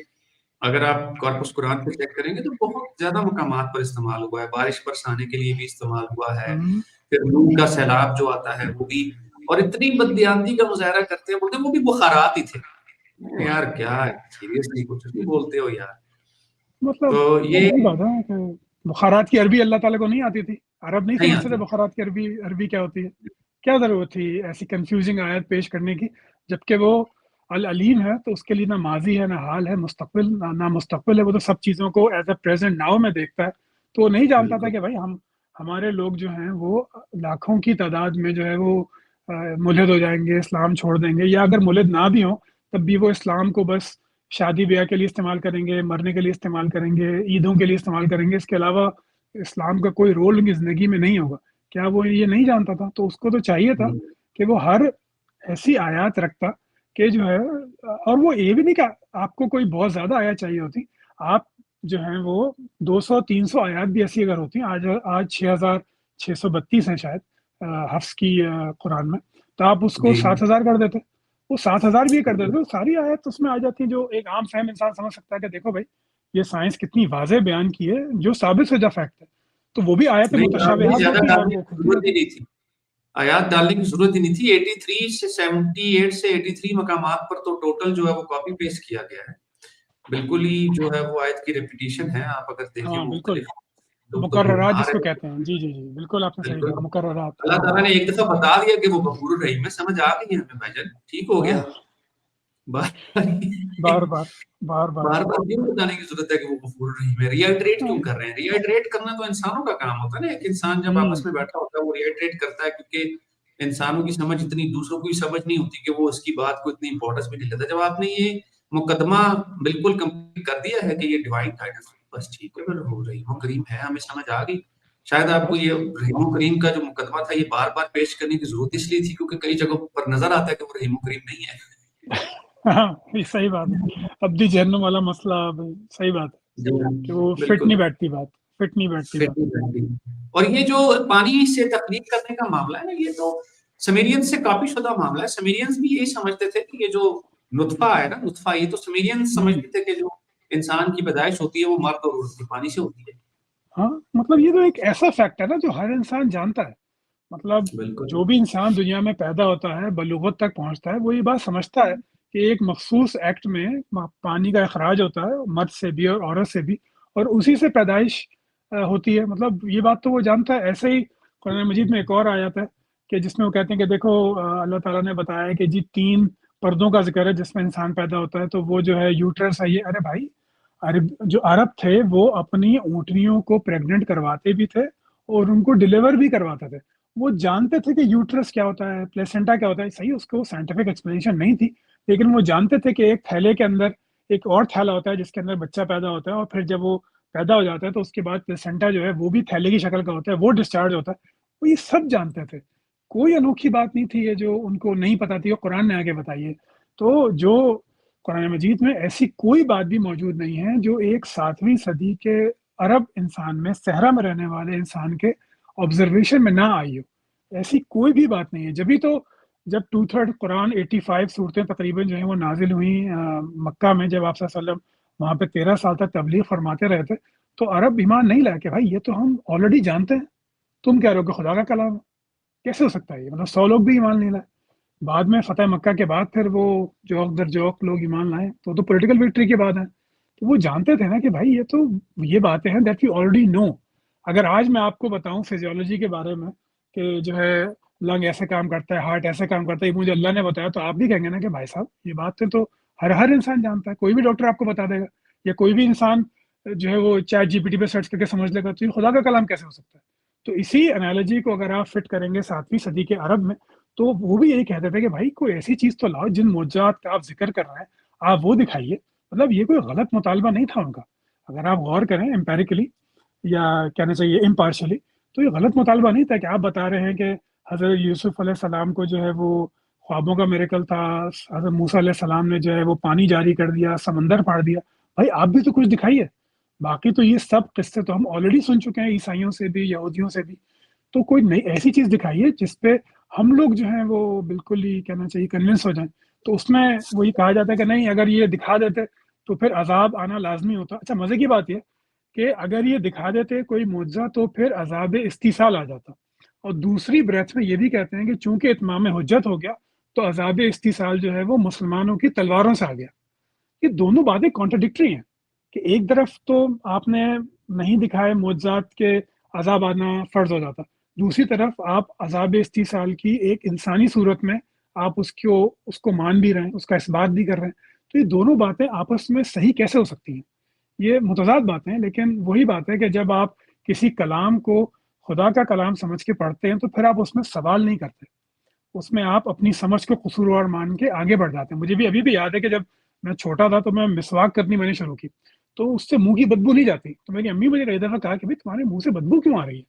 اگر آپ کارپس قرآن پہ چیک کریں گے تو بہت زیادہ مقامات پر استعمال ہوا ہے، بارش برسانے کے لیے بھی استعمال ہوا ہے، پھر نون کا سیلاب جو آتا ہے وہ بھی، اور اتنی بددیانتی کا مظاہرہ کرتے ہیں، بولتے ہیں وہ بھی بخارات ہی تھے. یار کیا سیریسلی کچھ نہیں بولتے ہو یار. مطلب تو یہ وہی بات ہے کہ بخارات کی عربی اللہ تعالیٰ کو نہیں آتی تھی، عرب نہیں نہیں سمجھتے تھے آتی. بخارات کی عربی کیا ہوتی ہے. کیا ضرورت تھی ایسی کنفیوزنگ آیت پیش کرنے کی، جبکہ وہ العلیم ہے تو اس کے لیے نہ ماضی ہے نہ حال ہے، مستقبل نہ مستقبل ہے، وہ تو سب چیزوں کو ایز اے پریزنٹ ناؤ میں دیکھتا ہے. تو وہ نہیں جانتا تھا بالکل کہ بھائی ہمارے لوگ جو ہیں وہ لاکھوں کی تعداد میں جو ہے وہ ملحد ہو جائیں گے، اسلام چھوڑ دیں گے، یا اگر ملحد نہ بھی ہوں تب بھی وہ اسلام کو بس شادی بیاہ کے لیے استعمال کریں گے، مرنے کے لیے استعمال کریں گے، عیدوں کے لیے استعمال کریں گے، اس کے علاوہ اسلام کا کوئی رول ان کی زندگی میں نہیں ہوگا. کیا وہ یہ نہیں جانتا تھا؟ تو اس کو تو چاہیے تھا کہ وہ ہر ایسی آیات رکھتا کہ جو ہے، اور وہ یہ بھی نہیں کہ آپ کو کوئی بہت زیادہ آیات چاہیے ہوتی، آپ جو ہیں وہ 200-300 آیات بھی ایسی اگر ہوتی ہیں، آج 6632 ہیں شاید حفظ کی قرآن میں، تو آپ اس کو جی 7000 کر دیتے، وہ 7000 بھی کر دیتے تو ساری آیت اس میں آ جاتی ہیں جو ایک عام فہم انسان سمجھ سکتا ہے کہ دیکھو بھائی یہ سائنس کتنی واضح بیان کی ہے جو ثابت ہو جا فیکٹ ہے. تو وہ بھی آیت نہیں، متشابہات زیادہ ہوتی ہیں اور ڈالنے وہ کی کھلتی ضرورت ہی رہتی ہیں. نہیں تھی، آیات ڈالنے کی ضرورت ہی نہیں تھی. 83 سے 78 سے 83 مقامات پر تو ٹوٹل جو ہے وہ کاپی پیسٹ کیا گیا ہے، بالکل ہی جو ہے وہ آیت کی ریپیٹیشن ہے. آپ اگر دیکھیں ہاں بالکل، مختلف لوگ تو مقررات بنا جس کو رہے کہتے ہیں. جی جی جی بالکل آپ نے صحیح بالکل. کہا، مقررات. اللہ تعالیٰ نے ایک دفعہ بتا دیا کہ وہ غفور الرحیم ہے، سمجھ آ گئی ہمیں بھائی جان، ٹھیک ہو گیا. ہاں بار بار بار بار بار بار بار کیوں بتانے کی ضرورت ہے کہ وہ غفور الرحیم ہے؟ ریائٹریٹ کیوں کر رہے ہیں؟ ریائٹریٹ کرنا تو انسانوں کا کام ہوتا ہے نا. ایک انسان جب آپس میں بیٹھا ہوتا ہے وہ ریائٹریٹ کرتا ہے، کیونکہ انسانوں کی سمجھ اتنی دوسروں کی سمجھ نہیں ہوتی کہ وہ اس کی بات کو اتنی امپورٹنس بھی نہیں لیتا. جب آپ نے یہ مقدمہ بالکل کمپلیٹ کر دیا ہے کہ یہ ڈیوائن گائیڈنس، بس ٹھیک ہے، پھر وہ رحیم و کریم ہے، ہمیں سمجھ آ گئی. شاید آپ کو بس یہ رحیم و کریم کا جو مقدمہ تھا یہ بار بار پیش کرنے کی ضرورت اس لیے تھی کیونکہ کئی جگہوں پر نظر آتا ہے کہ وہ رحیم و کریم نہیں ہے. ہاں یہ صحیح بات ہے، ابدی جہنم والا مسئلہ صحیح بات ہے کہ وہ فٹ بالکل نہیں بیٹھتی بات، فٹ نہیں بیٹھتی بات. اور یہ جو پانی سے تخلیق کرنے کا معاملہ ہے نا، یہ تو سمیرینز سے کاپی شدہ معاملہ ہے. سمیرینز بھی یہی سمجھتے تھے کہ یہ جو نطفہ ہے نا، نطفہ، یہ تو سمیرینز سمجھتے تھے کہ جو انسان کی پیدائش ہوتی ہے وہ مرد اور عورت کے پانی سے ہوتی ہے. ہاں مطلب یہ تو ایک ایسا فیکٹ ہے نا جو ہر انسان جانتا ہے. مطلب بالکل جو بھی انسان دنیا میں پیدا ہوتا ہے، بلوغت تک پہنچتا ہے، وہ یہ بات سمجھتا ہے کہ ایک مخصوص ایکٹ میں پانی کا اخراج ہوتا ہے، مرد سے بھی اور عورت سے بھی، اور اسی سے پیدائش ہوتی ہے. مطلب یہ بات تو وہ جانتا ہے. ایسے ہی قرآن مجید میں ایک اور آیت ہے کہ جس میں وہ کہتے ہیں کہ دیکھو اللہ تعالیٰ نے بتایا کہ جی 3 پردوں کا ذکر ہے جس میں انسان پیدا ہوتا ہے، تو وہ جو ہے یوٹرس ہے. یہ ارے بھائی، جو عرب تھے وہ اپنی اونٹنیوں کو پریگننٹ کرواتے بھی تھے اور ان کو ڈیلیور بھی کرواتے تھے. وہ جانتے تھے کہ یوٹرس کیا ہوتا ہے، پلیسنٹا کیا ہوتا ہے. صحیح اس کو سائنٹیفک ایکسپلینیشن نہیں تھی، لیکن وہ جانتے تھے کہ ایک تھیلے کے اندر ایک اور تھیلا ہوتا ہے جس کے اندر بچہ پیدا ہوتا ہے، اور پھر جب وہ پیدا ہو جاتا ہے تو اس کے بعد پلیسنٹا جو ہے وہ بھی تھیلے کی شکل کا ہوتا ہے، وہ ڈسچارج ہوتا ہے. وہ یہ سب جانتے تھے، کوئی انوکھی بات نہیں تھی یہ جو ان کو نہیں پتا تھی، قرآن نے آگے بتائیے. تو جو قرآن مجید میں ایسی کوئی بات بھی موجود نہیں ہے جو ایک 7ویں صدی کے عرب انسان میں، صحرا میں رہنے والے انسان کے آبزرویشن میں نہ آئی ہو. ایسی کوئی بھی بات نہیں ہے. جبھی تو جب 2/3 قرآن 85 صورتیں تقریباً جو ہیں وہ نازل ہوئیں مکہ میں، جب آپ صلی اللہ علیہ وسلم وہاں پہ 13 سال تک تبلیغ فرماتے رہے تھے، تو عرب ایمان نہیں لائے کہ بھائی یہ تو ہم آلریڈی جانتے ہیں، تم کہہ رہے ہو کہ خدا کا کلام ہے. کیسے ہو سکتا ہے یہ؟ مطلب 100 لوگ بھی ایمان نہیں لائے. بعد میں فتح مکہ کے بعد پھر وہ جوک در جوک لوگ ایمان لائے، تو پولیٹیکل وکٹری کے بعد ہیں. تو وہ جانتے تھے نا کہ بھائی یہ تو یہ باتیں ہیں دیٹ یو آلریڈی نو. اگر آج میں آپ کو بتاؤں فزیولوجی کے بارے میں کہ جو ہے لنگ ایسے کام کرتا ہے، ہارٹ ایسے کام کرتا ہے، یہ مجھے اللہ نے بتایا، تو آپ بھی کہیں گے نا کہ بھائی صاحب یہ باتیں تو ہر انسان جانتا ہے. کوئی بھی ڈاکٹر آپ کو بتا دے گا، یا کوئی بھی انسان جو ہے وہ چیٹ جی پی ٹی پہ سرچ کر کے سمجھ لے گا. تو یہ خدا کا کلام کیسے ہو سکتا ہے؟ تو اسی انالوجی کو اگر آپ فٹ کریں گے 7ویں صدی کے عرب میں، تو وہ بھی یہی کہتے تھے کہ بھائی کوئی ایسی چیز تو لاؤ جن معجزات کا آپ ذکر کر رہے ہیں آپ وہ دکھائیے. مطلب یہ کوئی غلط مطالبہ نہیں تھا ان کا. اگر آپ غور کریں امپیریکلی یا کہنا چاہیے امپارشلی، تو یہ غلط مطالبہ نہیں تھا کہ آپ بتا رہے ہیں کہ حضرت یوسف علیہ السلام کو جو ہے وہ خوابوں کا میریکل تھا، حضرت موسیٰ علیہ السلام نے جو ہے وہ پانی جاری کر دیا، سمندر پھاڑ دیا. بھائی آپ بھی تو کچھ دکھائیے. باقی تو یہ سب قصے تو ہم آلریڈی سن چکے ہیں، عیسائیوں سے بھی، یہودیوں سے بھی. تو کوئی نئی ایسی چیز دکھائیے جس پہ ہم لوگ جو ہیں وہ بالکل ہی کہنا چاہیے کنونس ہو جائیں. تو اس میں وہی کہا جاتا ہے کہ نہیں، اگر یہ دکھا دیتے تو پھر عذاب آنا لازمی ہوتا. اچھا مزے کی بات یہ کہ اگر یہ دکھا دیتے کوئی معجزہ تو پھر عذاب استیصال آ جاتا, اور دوسری بریتھ میں یہ بھی کہتے ہیں کہ چونکہ اتمام حجت ہو گیا تو عذاب استیصال جو ہے وہ مسلمانوں کی تلواروں سے آ گیا. یہ دونوں باتیں کانٹرڈکٹری ہیں کہ ایک طرف تو آپ نے نہیں دکھائے معجزات کے عذاب آنا فرض ہو جاتا, دوسری طرف آپ عذاب استیصال کی ایک انسانی صورت میں آپ اس کو مان بھی رہے ہیں, اس کا اثبات بھی کر رہے ہیں. تو یہ دونوں باتیں آپس میں صحیح کیسے ہو سکتی ہیں؟ یہ متضاد باتیں ہیں, لیکن وہی بات ہے کہ جب آپ کسی کلام کو خدا کا کلام سمجھ کے پڑھتے ہیں تو پھر آپ اس میں سوال نہیں کرتے, اس میں آپ اپنی سمجھ کو قصوروار مان کے آگے بڑھ جاتے ہیں. مجھے بھی ابھی بھی یاد ہے کہ جب میں چھوٹا تھا تو میں مسواک کرنی میں نے شروع کی, تو اس سے منہ کی بدبو نہیں جاتی. تو میری امی مجھے کئی دفعہ کہا کہ بھائی تمہارے منہ سے بدبو کیوں آ رہی ہے؟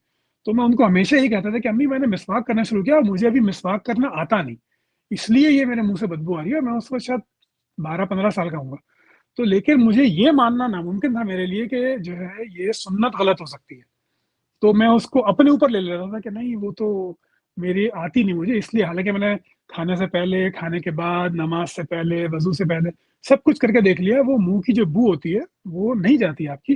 تو میں ان کو ہمیشہ یہی کہتا تھا کہ امی میں نے مسواک کرنا شروع کیا اور مجھے ابھی مسواک کرنا آتا نہیں, اس لیے یہ میرے منہ سے بدبو آ رہی ہے. میں اس وقت شاید 12-15 سال کا ہوں گا. تو لیکن مجھے یہ ماننا ناممکن تھا میرے لیے کہ جو ہے یہ سنت غلط ہو سکتی ہے. تو میں اس کو اپنے اوپر لے لیتا تھا کہ نہیں وہ تو میری آتی نہیں مجھے, اس لیے حالانکہ میں نے کھانے سے پہلے, کھانے کے بعد, نماز سے پہلے, وضو سے پہلے سب کچھ کر کے دیکھ لیا, وہ منہ کی جو بو ہوتی ہے وہ نہیں جاتی آپ کی.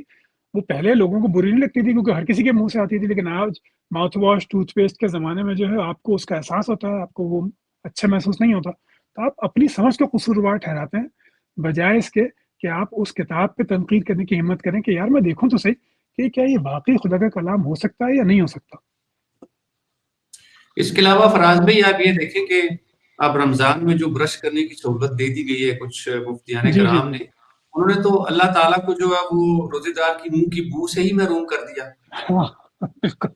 وہ پہلے لوگوں کو بری نہیں لگتی تھی کیونکہ ہر کسی کے منہ سے آتی تھی, لیکن آج ماؤتھ واش, ٹوتھ پیسٹ کے زمانے میں جو ہے آپ کو اس کا احساس ہوتا ہے, آپ کو وہ اچھا محسوس نہیں ہوتا. تو آپ اپنی سمجھ کو قصوروار ٹھہراتے ہیں بجائے اس کے کہ آپ اس کتاب پہ تنقید کرنے کی ہمت کریں کہ یار میں دیکھوں تو صحیح کہ کیا یہ واقعی خدا کا کلام ہو سکتا ہے یا نہیں ہو سکتا. اس کے علاوہ فراز بھائی آپ یہ دیکھیں کہ اب رمضان میں جو برش کرنے کی سہولت دے دی گئی ہے کچھ مفتیان جی جی کرام نے, انہوں نے تو اللہ تعالیٰ کو جو ہے وہ روزے دار کی منہ کی بو سے ہی محروم کر دیا. ہاں بالکل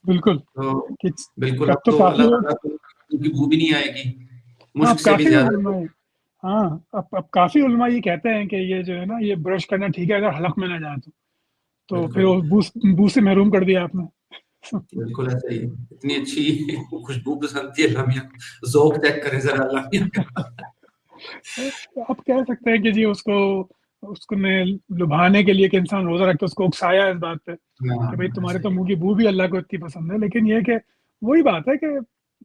بالکل. تو کہ بالکل اب اب تو تو کافی اللہ تعالیٰ کو منہ کی بو بھی نہیں آئے گی, ہاں مشک اب سے بھی کافی زیادہ. علماء, ہاں اب کافی علماء یہ کہتے ہیں کہ یہ جو ہے نا یہ برش کرنا ٹھیک ہے اگر حلق میں نہ جائے تو پھر بالکل وہ بو سے محروم کر دیا آپ نے. بالکل ایسا ہی, اتنی اچھی خوشبو پسند تھی اللہ میاں, ذوق چیک کرے ذرا اللہ میاں کا. آپ کہہ سکتے ہیں کہ جی اس کو نے لبھانے کے لیے کہ انسان روزہ رکھ کے اس کو اکسایا اس بات پہ ہاں کہ بھئی تمہارے تو صحیح. منہ کی بو بھی اللہ کو اتنی پسند ہے. لیکن یہ کہ وہی بات ہے کہ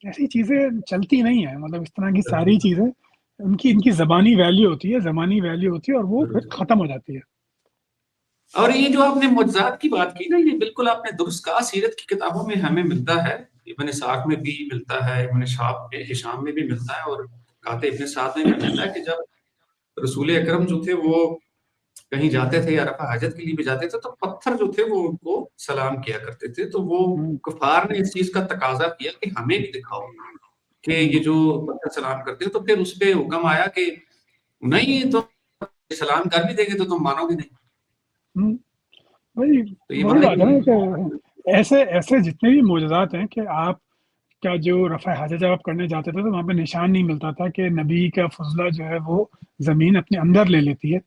ایسی چیزیں چلتی نہیں ہیں, مطلب اس طرح کی ساری چیزیں ان کی زبانی ویلیو ہوتی ہے اور وہ پھر ختم ہو جاتی ہے. اور یہ جو آپ نے معجزات کی بات کی نا, یہ بالکل آپ نے درست کہا, سیرت کی کتابوں میں ہمیں ملتا ہے, ابن اسحاق میں بھی ملتا ہے, ابن ہشام میں بھی ملتا ہے, اور کاتب ابن سعد میں بھی ملتا ہے کہ جب رسول اکرم جو تھے وہ کہیں جاتے تھے یا رفع حاجت کے لیے بھی جاتے تھے تو پتھر جو تھے وہ ان کو سلام کیا کرتے تھے. تو وہ ہوں، کفار نے اس چیز کا تقاضا کیا کہ ہمیں بھی دکھاؤ کہ ہوں، یہ جو پتھر سلام کرتے ہیں. تو پھر اس پہ حکم آیا کہ نہیں, تو سلام کر بھی دیں گے تو تم مانو گے نہیں. ہوں. وہی تو یہ وہی بڑا بات ہے ہی نا کہ ایسے جتنے بھی معجزات ہیں کہ آپ کا جو رفع حاجت جب آپ کرنے جاتے تھے تو وہاں پہ نشان نہیں ملتا تھا کہ نبی کا فضلہ جو ہے وہ زمین اپنے اندر لے لیتی ہے.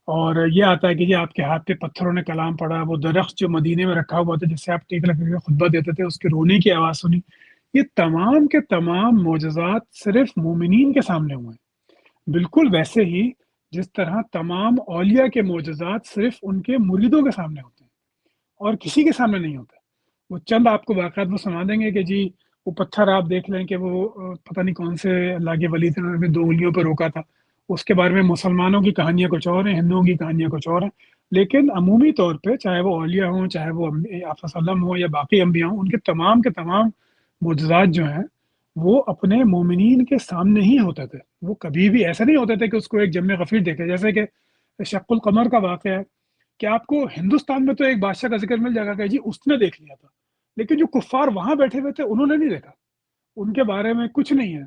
اور یہ آتا ہے کہ یہ آپ کے ہاتھ پہ پتھروں نے کلام پڑا, وہ درخت جو مدینے میں رکھا ہوا تھا جس سے آپ ٹیک رکھ کے خطبہ دیتے تھے اس کے رونے کی آواز سنی. یہ تمام کے تمام معجزات صرف مومنین کے سامنے ہوئے ہیں, بالکل ویسے ہی جس طرح تمام اولیاء کے معجزات صرف ان کے مریدوں کے سامنے ہوتے ہیں اور کسی کے سامنے نہیں ہوتے. وہ چند آپ کو واقعات وہ سنا دیں گے کہ جی وہ پتھر آپ دیکھ لیں کہ وہ پتہ نہیں کون سے اللہ کے ولی تھے, انہوں نے 2 انگلیوں پہ روکا تھا. اس کے بارے میں مسلمانوں کی کہانیاں کچھ اور ہیں, ہندوؤں کی کہانیاں کچھ اور ہیں. لیکن عمومی طور پہ چاہے وہ اولیاء ہوں, چاہے وہ آپ وسلم ہوں یا باقی انبیاء ہوں, ان کے تمام معجزات جو ہیں وہ اپنے مومنین کے سامنے ہی ہوتے تھے. وہ کبھی بھی ایسا نہیں ہوتے تھے کہ اس کو ایک جم غفیر دیکھے, جیسے کہ شق القمر کا واقعہ ہے کہ آپ کو ہندوستان میں تو ایک بادشاہ کا ذکر مل جائے گا کہ جی اس نے دیکھ لیا تھا, لیکن جو کفار وہاں بیٹھے ہوئے تھے انہوں نے نہیں دیکھا, ان کے بارے میں کچھ نہیں ہے,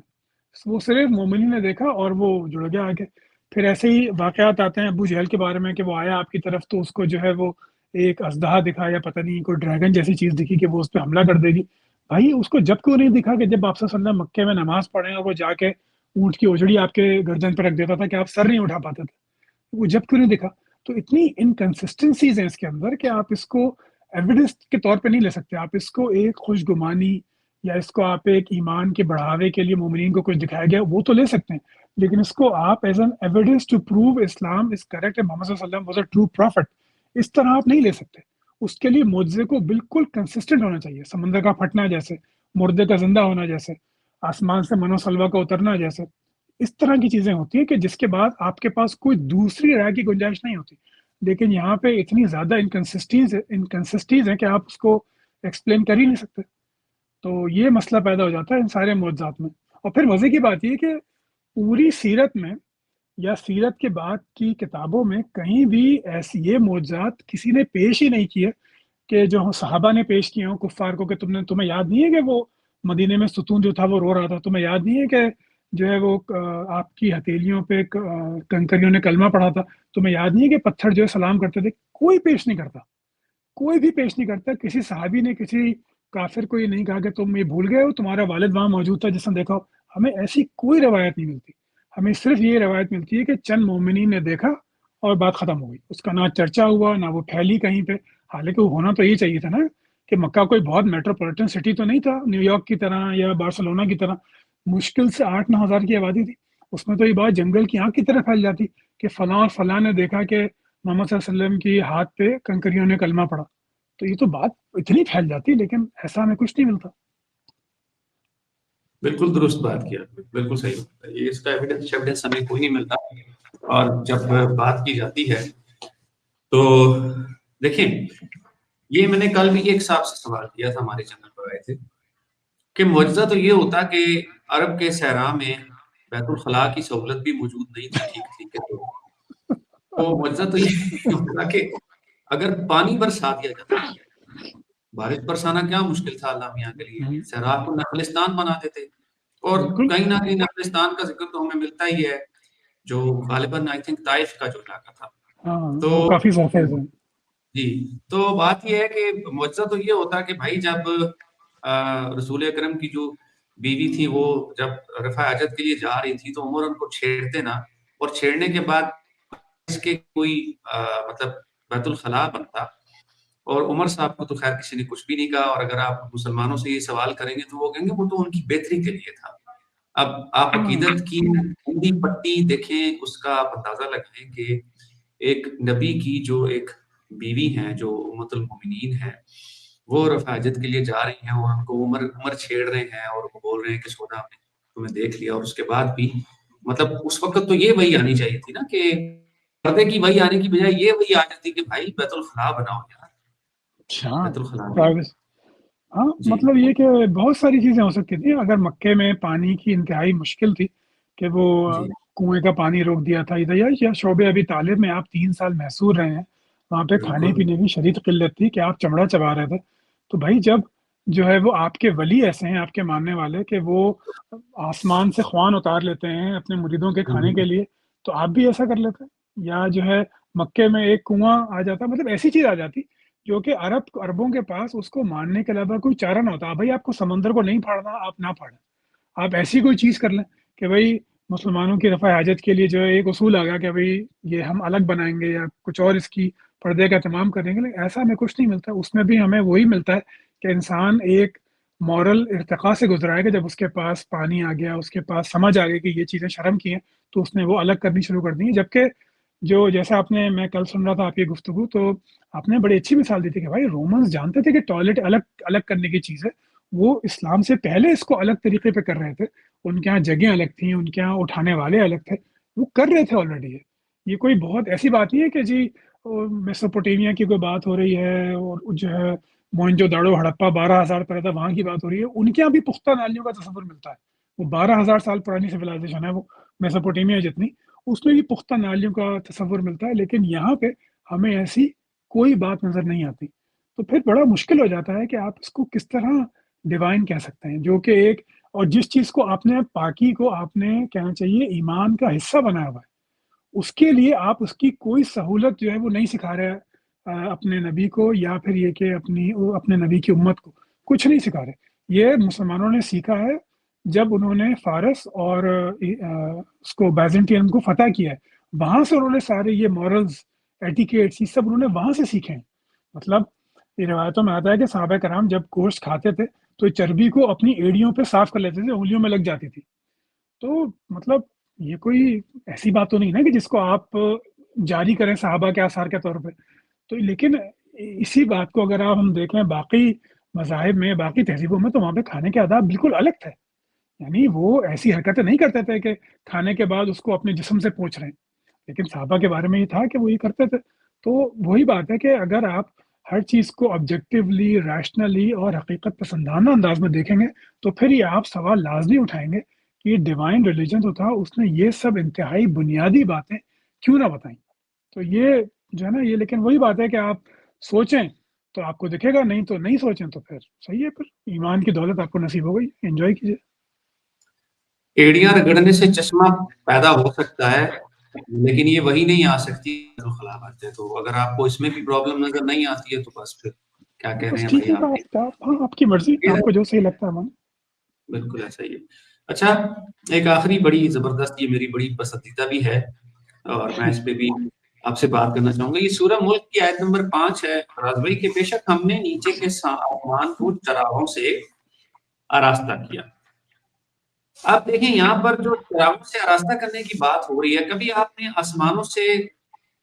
وہ صرف مومنین نے دیکھا اور وہ جڑ گیا آگے. پھر ایسے ہی واقعات آتے ہیں ابو جہل کے بارے میں کہ وہ آیا آپ کی طرف تو اس کو جو ہے وہ ایک اژدہا دکھا یا پتہ نہیں کوئی ڈریگن جیسی چیز دکھی کہ وہ اس پہ حملہ کر دے گی. بھائی اس کو جب کیوں نہیں دکھا کہ جب آپ صلی اللہ علیہ وسلم مکے میں نماز پڑھیں اور وہ جا کے اونٹ کی اوجڑی آپ کے گردن پہ رکھ دیتا تھا کہ آپ سر نہیں اٹھا پاتے تھے, وہ جب کیوں نہیں دکھا؟ تو اتنی انکنسسٹنسیز ہیں اس کے اندر کہ آپ اس کو ایویڈنس کے طور پہ نہیں لے سکتے. آپ اس کو ایک خوش گمانی یا اس کو آپ ایک ایمان کے بڑھاوے کے لیے مومنین کو کچھ دکھایا گیا وہ تو لے سکتے ہیں, لیکن اس کو آپ as an evidence to prove Islam is correct, Muhammad صلی اللہ علیہ وسلم واز اے ٹرو پروفٹ, اس طرح آپ نہیں لے سکتے. اس کے لیے معجزے کو بالکل کنسسٹنٹ ہونا چاہیے, سمندر کا پھٹنا جیسے, مردے کا زندہ ہونا جیسے, آسمان سے منو سلوا کا اترنا جیسے, اس طرح کی چیزیں ہوتی ہیں کہ جس کے بعد آپ کے پاس کوئی دوسری رائے کی گنجائش نہیں ہوتی. لیکن یہاں پہ اتنی زیادہ انکنسسٹیز ہیں کہ آپ اس کو ایکسپلین کر ہی نہیں سکتے. تو یہ مسئلہ پیدا ہو جاتا ہے ان سارے معجزات میں. اور پھر مزے کی بات یہ کہ پوری سیرت میں یا سیرت کے بعد کی کتابوں میں کہیں بھی ایسی یہ معجزات کسی نے پیش ہی نہیں کیے کہ جو صحابہ نے پیش کیے ہوں کفار کو, کہ تمہیں یاد نہیں ہے کہ وہ مدینے میں ستون جو تھا وہ رو رہا تھا, تمہیں یاد نہیں ہے کہ جو ہے وہ آپ کی ہتھیلیوں پہ کنکریوں نے کلمہ پڑھا تھا, تمہیں یاد نہیں ہے کہ پتھر جو ہے سلام کرتے تھے. کوئی پیش نہیں کرتا, کوئی بھی پیش نہیں کرتا. کسی صحابی نے کسی کافر کو یہ نہیں کہا کہ تم یہ بھول گئے ہو تمہارا والد وہاں موجود تھا جس نے دیکھا ہو. ہمیں ایسی کوئی روایت نہیں ملتی. ہمیں صرف یہ روایت ملتی ہے کہ چند مومنین نے دیکھا اور بات ختم ہو گئی. اس کا نہ چرچا ہوا نہ وہ پھیلی کہیں پہ. حالانکہ وہ ہونا تو یہ چاہیے تھا نا کہ مکہ کوئی بہت میٹروپولیٹن سٹی تو نہیں تھا نیو یارک کی طرح یا بارسلونا کی طرح. مشکل سے 8-9 ہزار کی آبادی تھی. اس میں تو یہ بات جنگل کی آنکھ کی طرح پھیل جاتی کہ فلاں اور فلاں نے دیکھا کہ محمد صلی اللہ علیہ وسلم کی ہاتھ پہ کنکریوں نے کلمہ پڑھا. تو یہ تو بات اتنی پھیل جاتی, لیکن ایسا ہمیں کچھ نہیں ملتا. بالکل درست بات کی آپ نے, بالکل صحیح بات ہے. یہ اس کا ایویڈنس ہمیں کوئی نہیں ملتا. اور جب بات کی جاتی ہے تو دیکھیں, یہ میں نے کل بھی ایک صاحب سے سوال کیا تھا, ہمارے چینل پر آئے تھے, کہ معجزہ تو یہ ہوتا کہ عرب کے صحرا میں بیت الخلاء کی سہولت بھی موجود نہیں تھی ٹھیک ٹھیک ہے. تو معجزہ تو یہ ہوتا کہ اگر پانی برسا دیا جاتا, بارش برسانا کیا مشکل تھا اللہ میاں کے لیے, صحرا کو نخلستان بنا دیتے. اور بالکل. کہیں نہ کہیں نخلستان کا ذکر تو ہمیں ملتا ہی ہے, جو غالباً آئی تھنک طائف کا جو علاقہ تھا. ہاں تو وہ کافی زرخیز ہے. جی, تو بات یہ ہے کہ معجزہ تو یہ ہوتا کہ بھائی جب رسول اکرم کی جو بیوی تھی وہ جب رفع حاجت کے لیے جا رہی تھی تو عمر ان کو چھیڑتے نا, اور چھیڑنے کے بعد اس کے کوئی مطلب بیت الخلاء بنتا. اور عمر صاحب کو تو خیر کسی نے کچھ بھی نہیں کہا, اور اگر آپ مسلمانوں سے یہ سوال کریں گے تو وہ کہیں گے وہ تو ان کی بہتری کے لیے تھا. اب آپ عقیدت کی ہندی پٹی دیکھیں, اس کا آپ اندازہ لگائیں کہ ایک نبی کی جو ایک بیوی ہیں جو امت المومنین ہیں, وہ رفع حاجت کے لیے جا رہی ہیں اور ان کو عمر چھیڑ رہے ہیں اور وہ بول رہے ہیں کہ سونا ہم نے تمہیں دیکھ لیا. اور اس کے بعد بھی مطلب اس وقت تو یہ وحی آنی چاہیے تھی نا, کہ پردے کی وحی آنے کی بجائے یہ وحی آ جاتی کہ بھائی بیت الخلاء بناؤ یار, اچھا بیت الخلاء. ہاں جی مطلب یہ کہ بہت ساری چیزیں ہو سکتی تھیں. اگر مکے میں پانی کی انتہائی مشکل تھی کہ وہ جی کنویں کا پانی روک دیا تھا ادھر, یا شعبہ ابی طالب میں آپ 3 سال محصور رہے ہیں, وہاں پہ کھانے بالکل پینے کی شدید قلت تھی کہ آپ چمڑا چبا رہے تھے. تو بھائی جب جو ہے وہ آپ کے ولی ایسے ہیں آپ کے ماننے والے کہ وہ آسمان سے خوان اتار لیتے ہیں اپنے مریدوں کے کھانے کے لیے, تو آپ بھی ایسا کر لیتے. یا جو ہے مکے میں ایک کنواں آ جاتا, مطلب ایسی چیز آ جاتی جو کہ عربوں کے پاس اس کو ماننے کے علاوہ کوئی چارہ نہ ہوتا. بھائی آپ کو سمندر کو نہیں پھاڑنا, آپ نہ پھاڑیں, آپ ایسی کوئی چیز کر لیں کہ بھائی مسلمانوں کی رفع حاجت کے لیے جو ہے ایک اصول آ گیا کہ بھئی یہ ہم الگ بنائیں گے یا کچھ اور اس کی پردے کا اہتمام کریں گے. لیکن ایسا ہمیں کچھ نہیں ملتا. اس میں بھی ہمیں وہی ملتا ہے کہ انسان ایک مورل ارتقاء سے گزرا ہے کہ جب اس کے پاس پانی آ گیا, اس کے پاس سمجھ آ گئی کہ یہ چیزیں شرم کی ہیں, تو اس نے وہ الگ کرنی شروع کر دی ہیں. جبکہ جو جیسا آپ نے, میں کل سن رہا تھا آپ کی گفتگو, تو آپ نے بڑی اچھی مثال دی تھی کہ بھائی رومنز جانتے تھے کہ ٹوائلٹ الگ کرنے کی چیز ہے, وہ اسلام سے پہلے اس کو الگ طریقے پہ کر رہے تھے. ان کے ہاں جگہیں الگ تھیں, ان کے ہاں اٹھانے والے الگ تھے, وہ کر رہے تھے آلریڈی. یہ کوئی بہت ایسی بات نہیں ہے کہ جی میسوپوٹیمیا کی کوئی بات ہو رہی ہے اور جو ہے موئنجو داڑو ہڑپا 12,000 پر تھا وہاں کی بات ہو رہی ہے. ان کے یہاں بھی پختہ نالیوں کا تصور ملتا ہے. وہ 12,000 سال پرانی سویلائزیشن ہے وہ میسوپوٹیمیا جتنی, اس میں بھی پختہ نالیوں کا تصور ملتا ہے. لیکن یہاں پہ ہمیں ایسی کوئی بات نظر نہیں آتی. تو پھر بڑا مشکل ہو جاتا ہے کہ آپ اس کو کس طرح ڈیوائن کہہ سکتے ہیں, جو کہ ایک, اور جس چیز کو آپ نے پاکی کو آپ نے کہنا چاہیے ایمان کا حصہ بنایا ہوا ہے, اس کے لیے آپ اس کی کوئی سہولت جو ہے وہ نہیں سکھا رہے اپنے نبی کو, یا پھر یہ کہ اپنے نبی کی امت کو کچھ نہیں سکھا رہے. یہ مسلمانوں نے سیکھا ہے جب انہوں نے فارس اور اس کو بیزنٹین کو فتح کیا ہے. وہاں سے انہوں نے سارے یہ مورلز ایٹیکیٹس یہ سب انہوں نے وہاں سے سیکھے ہیں. مطلب یہ روایتوں میں آتا ہے کہ صحابہ کرام جب گوشت کھاتے تھے تو چربی کو اپنی ایڑیوں پہ صاف کر لیتے تھے, انگلیوں میں لگ جاتی تھی. تو مطلب یہ کوئی ایسی بات تو نہیں نا کہ جس کو آپ جاری کریں صحابہ کے آثار کے طور پہ. تو لیکن اسی بات کو اگر آپ ہم دیکھیں باقی مذاہب میں, باقی تہذیبوں میں, تو وہاں پہ کھانے کے آداب بالکل الگ تھے. یعنی وہ ایسی حرکتیں نہیں کرتے تھے کہ کھانے کے بعد اس کو اپنے جسم سے پوچھ رہے ہیں، لیکن صحابہ کے بارے میں یہ تھا کہ وہ یہ کرتے تھے۔ تو وہی بات ہے کہ اگر آپ ہر چیز کو آبجیکٹیولی، ریشنلی اور حقیقت پسندانہ انداز میں دیکھیں گے تو پھر یہ آپ سوال لازمی اٹھائیں گے کہ یہ ڈیوائن ریلیجن جو تھا اس نے یہ سب انتہائی بنیادی باتیں کیوں نہ بتائیں۔ تو یہ جو ہے نا یہ، لیکن وہی بات ہے کہ آپ سوچیں تو آپ کو دکھے گا، نہیں تو نہیں سوچیں تو پھر صحیح ہے، پھر ایمان کی دولت آپ کو نصیب ہو گئی، انجوائے کیجیے۔ ایڑیاں رگڑنے سے چشمہ پیدا ہو سکتا ہے، لیکن یہ وہی نہیں آ سکتی جو خلافت ہے۔ تو اگر آپ کو اس میں بھی پرابلم نظر نہیں آتی ہے تو بس پھر کیا کہہ رہے بس ہیں ٹھیک بھائی ہے، آپ۔ ہاں آپ کی مرضی، آپ کو جو صحیح لگتا ہے بالکل ایسا ہی ہے۔ اچھا، ایک آخری بڑی زبردست، یہ میری بڑی پسندیدہ بھی ہے اور میں اس پہ بھی آپ سے بات کرنا چاہوں گا۔ یہ سورہ ملک کی آیت نمبر 5 ہے راز بھائی، کہ بے شک ہم نے نیچے کے آسمان کو چراغوں سے آراستہ کیا۔ اب دیکھیں یہاں پر جو چراغوں سے آراستہ کرنے کی بات ہو رہی ہے، کبھی آپ نے آسمانوں سے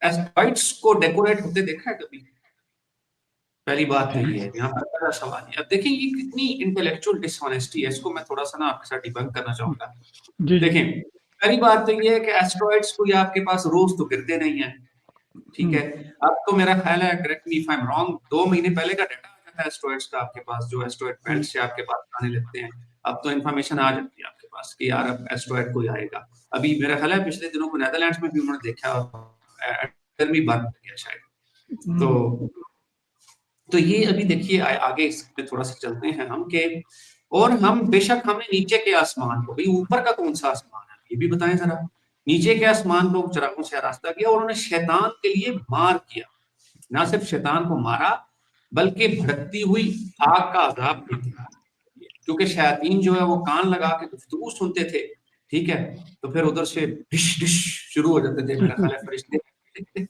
ایسٹرائڈس کو ڈیکوریٹ ہوتے دیکھا ہے کبھی؟ پہلی بات تو یہ ہے، یہاں پر پہلا سوال ہے۔ اب دیکھیں یہ کتنی انٹلیکچوئل ڈس آنیسٹی ہے، اس کو میں تھوڑا سا نا آپ کے ساتھ ڈیبنک کرنا چاہوں گا۔ جی جی۔ دیکھیں پہلی بات تو یہ ہے کہ ایسٹرائڈس کوئی آپ کے پاس روز تو گرتے نہیں ہیں، ٹھیک ہے؟ اب تو میرا خیال ہے، correct me if I am wrong, 2 مہینے پہلے کا ڈیٹا آ جاتا ہے ایسٹرائڈس کا آپ کے پاس، جو ایسٹرائڈ بیلٹ سے آپ کے پاس آنے لگتے ہیں۔ اب تو انفارمیشن آ جاتی ہے آپ کے پاس کہ یار اب ایسٹرائڈ کوئی آئے گا۔ ابھی میرا خیال ہے پچھلے دنوں کو نیدرلینڈس میں بھی انہوں نے دیکھا، گرمی بند ہو گیا شاید۔ تو یہ ابھی دیکھیے آگے اس پہ تھوڑا سا چلتے ہیں ہم، کہ اور ہم بے شک ہم نے نیچے کے آسمان کو، بھئی اوپر کا کون سا آسمان ہے یہ بھی بتائیں ذرا، نیچے کے آسمان کو چراغوں سے آراستہ کیا، اور انہوں نے شیطان کے لیے مار کیا۔ نہ صرف شیطان کو مارا بلکہ بھڑکتی ہوئی آگ کا عذاب بھی دیا، کیونکہ شیاطین جو ہے وہ کان لگا کے گفتگو سنتے تھے، ٹھیک ہے؟ تو پھر ادھر سے ڈش ڈش شروع ہو جاتے تھے، میرا خیال ہے فرشتے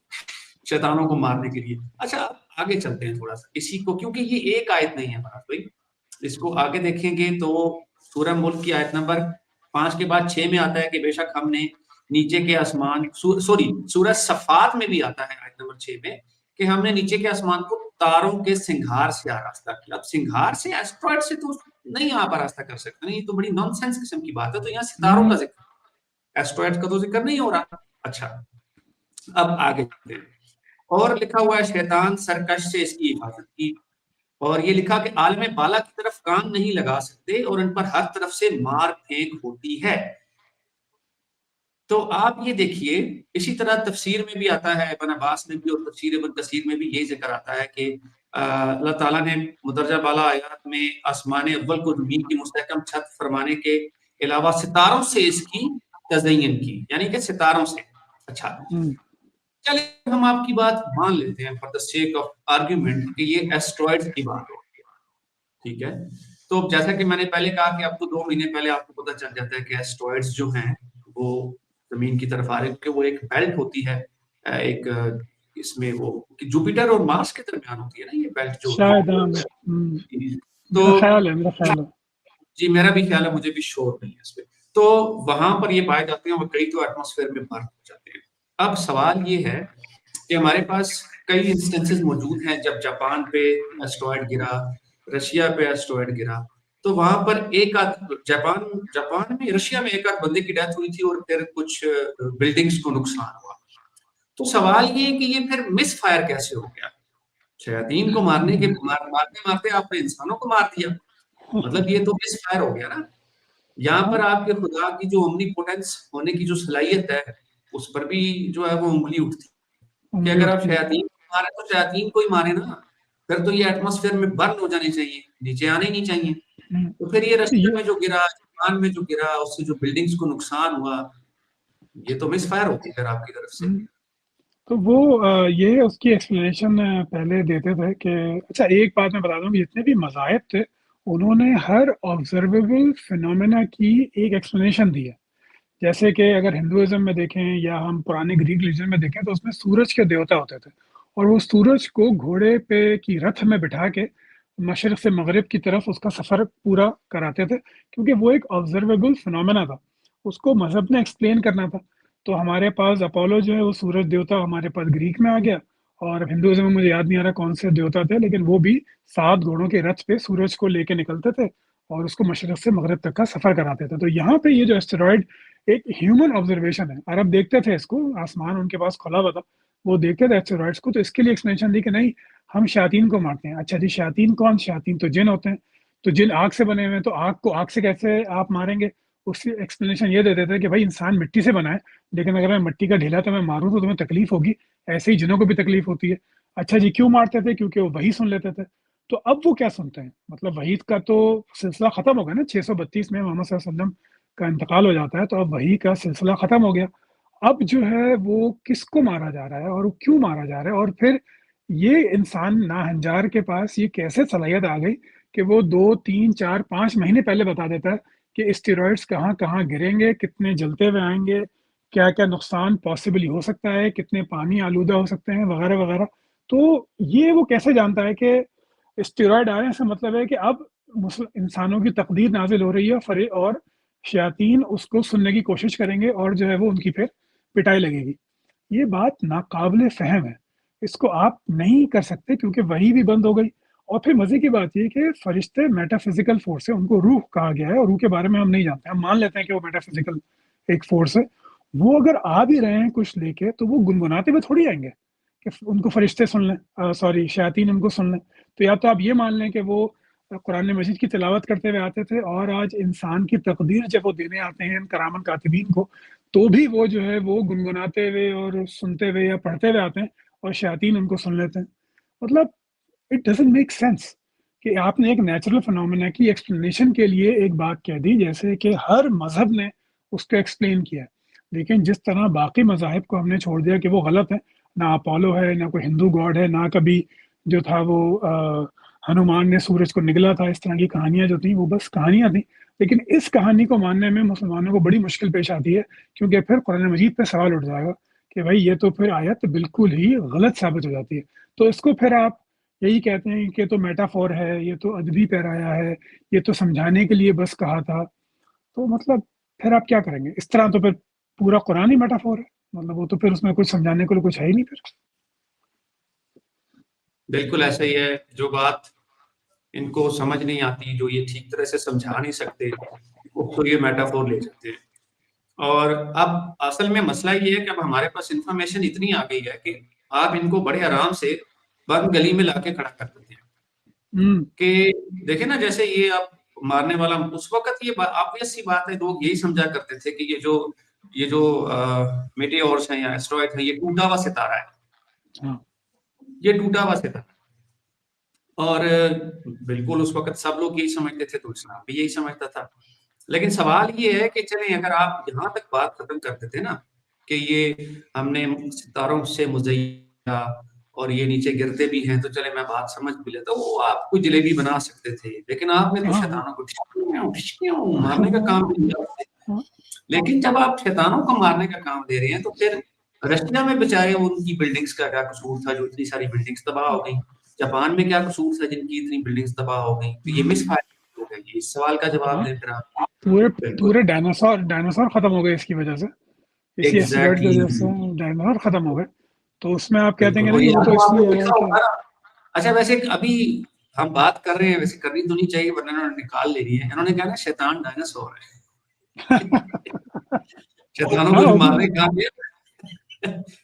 شیطانوں کو مارنے کے لیے۔ اچھا آگے چلتے ہیں تھوڑا سا اسی کو، کیونکہ یہ ایک آیت نہیں ہے بھائی، اس کو آگے دیکھیں گے تو سورہ ملک کی آیت نمبر 5 کے بعد 6 میں آتا ہے کہ بے شک ہم نے نیچے کے آسمان، سوری سورہ صفات میں بھی آتا ہے آیت نمبر 6 میں، کہ ہم نے نیچے کے آسمان کو تاروں کے سنگھار سے آراستہ کیا۔ اب سنگھار سے، ایسٹرائڈ سے تو نہیں آپ آراستہ کر سکتے، نہیں، یہ تو بڑی نان سینس قسم کی بات ہے۔ تو یہاں ستاروں کا ذکر، ایسٹرائڈ کا تو ذکر نہیں ہو رہا۔ اچھا اب آگے چلتے ہیں، اور لکھا ہوا ہے شیطان سرکش سے اس کی حفاظت کی، اور یہ لکھا کہ عالم بالا کی طرف کان نہیں لگا سکتے اور ان پر ہر طرف سے مار پھینک ہوتی ہے۔ تو آپ یہ دیکھیے، اسی طرح تفسیر میں بھی آتا ہے، ابن عباس میں بھی اور تفسیر ابن کثیر میں بھی یہی ذکر آتا ہے کہ اللہ تعالیٰ نے مدرجہ بالا آیات میں آسمان اول کو زمین کی مستحکم چھت فرمانے کے علاوہ ستاروں سے اس کی تزئین کی، یعنی کہ ستاروں سے۔ اچھا چلے ہم آپ کی بات مان لیتے ہیں for the sake of argument کہ یہ ایسٹرائڈ کی بات ہو، ٹھیک ہے؟ تو جیسا کہ میں نے پہلے کہا کہ اب تو 2 مہینے پہلے آپ کو پتہ چل جاتا ہے کہ ایسٹرائڈز جو ہیں وہ زمین کی طرف آ رہے ہیں، کہ وہ ایک بیلٹ ہوتی ہے، ایک اس میں وہ جوپیٹر اور مارس کے درمیان ہوتی ہے نا یہ بیلٹ جو ہوتی شاید ہے۔ تو میرا خیال ہے جی میرا بھی خیال ہے، مجھے بھی شور نہیں ہے اس پہ۔ تو وہاں پر یہ پائے جاتے ہیں اور کئی تو ایٹماسفیئر میں برف ہو جاتے ہیں۔ اب سوال یہ ہے کہ ہمارے پاس کئی انسٹنسز موجود ہیں جب جاپان پہ ایسٹرائڈ گرا، رشیا پہ ایسٹرائڈ گرا، تو وہاں پر ایک آدھ جاپان میں، رشیا میں ایک آدھ بندے کی ڈیتھ ہوئی تھی اور پھر کچھ بلڈنگز کو نقصان ہوا۔ تو سوال یہ ہے کہ یہ پھر مس فائر کیسے ہو گیا؟ شیاطین کو مارتے مارتے آپ نے انسانوں کو مار دیا، مطلب یہ تو مس فائر ہو گیا نا۔ یہاں پر آپ کے خدا کی جو اومنی پوٹنس ہونے کی جو صلاحیت ہے اس پر بھی جو ہے وہ انگلی اٹھتی کہ اگر آپ شیاطین کو مارے تو شیاطین کو ہی مارے نا، پھر تو یہ ایٹماسفیئر میں برن ہو جانے چاہیے، نیچے آنے ہی نہیں چاہیے۔ تو پھر یہ رشیا میں جو گرا، جاپان میں جو گرا، اس سے جو بلڈنگز کو نقصان ہوا، یہ تو مس فائر ہوتی ہے آپ کی طرف سے۔ تو وہ یہ اس کی ایکسپلینیشن پہلے دیتے تھے کہ اچھا ایک بات میں بتا دوں کہ جتنے بھی مذاہب تھے انہوں نے ہر آبزرویبل فینومینا کی ایک ایکسپلینیشن دی ہے۔ جیسے کہ اگر ہندوازم میں دیکھیں یا ہم پرانے گریک ریلیجن میں دیکھیں تو اس میں سورج کے دیوتا ہوتے تھے، اور وہ سورج کو گھوڑے پہ کی رتھ میں بٹھا کے مشرق سے مغرب کی طرف اس کا سفر پورا کراتے تھے، کیونکہ وہ ایک آبزرویبل فینومینا تھا، اس کو مذہب نے ایکسپلین کرنا تھا۔ تو ہمارے پاس اپولو جو ہے وہ سورج دیوتا ہمارے پاس گریک میں آ گیا، اور ہندوازم میں مجھے یاد نہیں آ رہا کون سے دیوتا تھے، لیکن وہ بھی 7 گھوڑوں کے رتھ پہ سورج کو لے کے نکلتے تھے اور اس کو مشرق سے مغرب تک کا سفر کراتے تھے. تو یہاں پہ یہ جو اسٹیرائڈ ایک ہیومن آبزرویشن ہے. عرب دیکھتے تھے اس کو, آسمان ان کے پاس کھلا ہوا تھا, وہ دیکھتے تھے اسٹیرائڈس کو, تو اس کے لیے ایکسپلینیشن دی کہ نہیں ہم شیاطین کو مارتے ہیں. اچھا جی شیاطین کون؟ شیاطین تو جن ہوتے ہیں, تو جن آگ سے بنے ہوئے ہیں, تو آگ کو آگ سے کیسے آپ ماریں گے؟ اس کی ایکسپلینیشن یہ دیتے تھے کہ بھائی انسان مٹی سے بنا ہے, لیکن اگر میں مٹی کا ڈھیلا تو میں ماروں تو تمہیں تکلیف ہوگی, ایسے ہی جنوں کو بھی تکلیف ہوتی ہے. اچھا جی کیوں مارتے تھے؟ کیونکہ وہ وحی سن لیتے تھے. تو اب وہ کیا سنتے ہیں؟ مطلب وحی کا تو سلسلہ ختم ہو گیا نا, 632 میں محمد صلی اللہ علیہ وسلم کا انتقال ہو جاتا ہے, تو اب وحی کا سلسلہ ختم ہو گیا. اب جو ہے وہ کس کو مارا جا رہا ہے اور وہ کیوں مارا جا رہا ہے, اور پھر یہ انسان ناہنجار کے پاس یہ کیسے صلاحیت آ گئی کہ وہ 2 3 4 5 مہینے پہلے بتا دیتا ہے کہ اسٹیرائڈس کہاں کہاں گریں گے, کتنے جلتے ہوئے آئیں گے, کیا کیا نقصان پاسبلی ہو سکتا ہے, کتنے پانی آلودہ ہو سکتے ہیں, وغیرہ وغیرہ. تو یہ وہ کیسے جانتا ہے کہ اسٹیرائڈ آنے سے مطلب ہے کہ اب انسانوں کی تقدیر نازل ہو رہی ہے, اور شیاطین اس کو سننے کی کوشش کریں گے, اور جو ہے وہ ان کی پھر پٹائی لگے گی. یہ بات ناقابل فہم ہے, اس کو آپ نہیں کر سکتے کیونکہ وہی بھی بند ہو گئی. اور پھر مزے کی بات یہ کہ فرشتے میٹا فزیکل فورس ہے, ان کو روح کہا گیا ہے, اور روح کے بارے میں ہم نہیں جانتے, ہم مان لیتے ہیں کہ وہ میٹا فزیکل ایک فورس ہے. وہ اگر آ بھی رہے ہیں کچھ لے کے, تو وہ گنگناتے ہوئے تھوڑی آئیں گے کہ ان کو فرشتے سن لیں, سوری شیاطین ان کو سن لیں. تو یا تو آپ یہ مان لیں کہ وہ قرآن مجید کی تلاوت کرتے ہوئے آتے تھے, اور آج انسان کی تقدیر جب وہ دینے آتے ہیں کرامن کاتبین کو, تو بھی وہ جو ہے وہ گنگناتے ہوئے اور سنتے ہوئے یا پڑھتے ہوئے آتے ہیں, اور شیاطین ان کو سن لیتے ہیں. مطلب اٹ ڈزنٹ میک سینس کہ آپ نے ایک نیچرل فنومینا کی ایکسپلینیشن کے لیے ایک بات کہہ دی, جیسے کہ ہر مذہب نے اس کو ایکسپلین کیا, لیکن جس طرح باقی مذاہب کو ہم نے چھوڑ دیا کہ وہ غلط ہے, نہ اپولو ہے, نہ کوئی ہندو گاڈ ہے, نہ کبھی جو تھا وہ ہنومان نے سورج کو نگلا تھا, اس طرح کی کہانیاں جو تھیں وہ بس کہانیاں تھیں. لیکن اس کہانی کو ماننے میں مسلمانوں کو بڑی مشکل پیش آتی ہے, کیونکہ پھر قرآن مجید پہ سوال اٹھ جائے گا کہ بھائی یہ تو پھر آیت بالکل ہی غلط ثابت ہو جاتی ہے. تو اس کو پھر آپ یہی کہتے ہیں کہ تو میٹافور ہے, یہ تو ادبی پیرایا ہے, یہ تو سمجھانے کے لیے بس کہا تھا. تو مطلب پھر آپ کیا کریں گے؟ اس طرح تو پھر پورا قرآن ہی میٹافور ہے, مطلب وہ تو پھر اس میں کچھ سمجھانے کو کچھ ہے ہی نہیں. پھر بالکل ایسا ہی ہے, جو بات ان کو سمجھ نہیں آتی, جو یہ ٹھیک طرح سے سمجھا نہیں سکتے, تو یہ میٹافور لے سکتے ہیں. اور اب اصل میں مسئلہ یہ ہے کہ اب ہمارے پاس انفارمیشن اتنی آ گئی ہے کہ آپ ان کو بڑے آرام سے بند گلی میں لا کے کھڑا کر دیتے ہیں کہ دیکھیں نا, جیسے یہ آپ مارنے والا, اس وقت یہ آبویس سی بات ہے, لوگ یہی سمجھا کرتے تھے کہ یہ جو میٹیورس ہیں یا ایسٹرائڈ ہیں, یہ ٹوٹا ہوا ستارہ ہے, یہ ٹوٹا ہوا ستارہ. اور بالکل اس وقت سب لوگ یہی سمجھتے تھے, تو اسلام بھی یہی سمجھتا تھا. لیکن سوال یہ ہے کہ چلیں اگر آپ یہاں تک بات ختم کرتے تھے نا کہ یہ ہم نے ستاروں سے مزین اور یہ نیچے گرتے بھی ہیں, تو چلے میں بات سمجھ بھی لیتا, وہ آپ کو جلیبی بنا سکتے تھے. لیکن آپ نے تو شیطانوں کو مارنے کا کام دیا. لیکن جب آپ شیطانوں کو مارنے کا کام دے رہے ہیں, تو پھر رشیا میں بچارے ان کی بلڈنگز کا کیا قصور تھا جو اتنی ساری بلڈنگز تباہ ہو گئی؟ جاپان میں کیا قصور تھا جن کی اتنی بلڈنگز تباہ ہو گئی؟ تو یہ مس فائر ہو گئی. اس سوال کا جواب دیں پھر آپ. پورے ڈائناسور ختم ہو گئے اس کی وجہ سے, اسی ایسٹرائڈ کی وجہ سے ڈائناسور ختم ہو گئے. تو اس میں آپ کہتے ہیں کہ نہیں وہ تو اس لیے ہے کہ اچھا ویسے ابھی ہم بات کر رہے ہیں, ویسے کرنی تو نہیں چاہیے ورنہ انہوں نے نکال لے رہی ہے. انہوں نے کہا نا شیطان ڈائناسور ہے, شیطانوں کو جو مارنے کا کام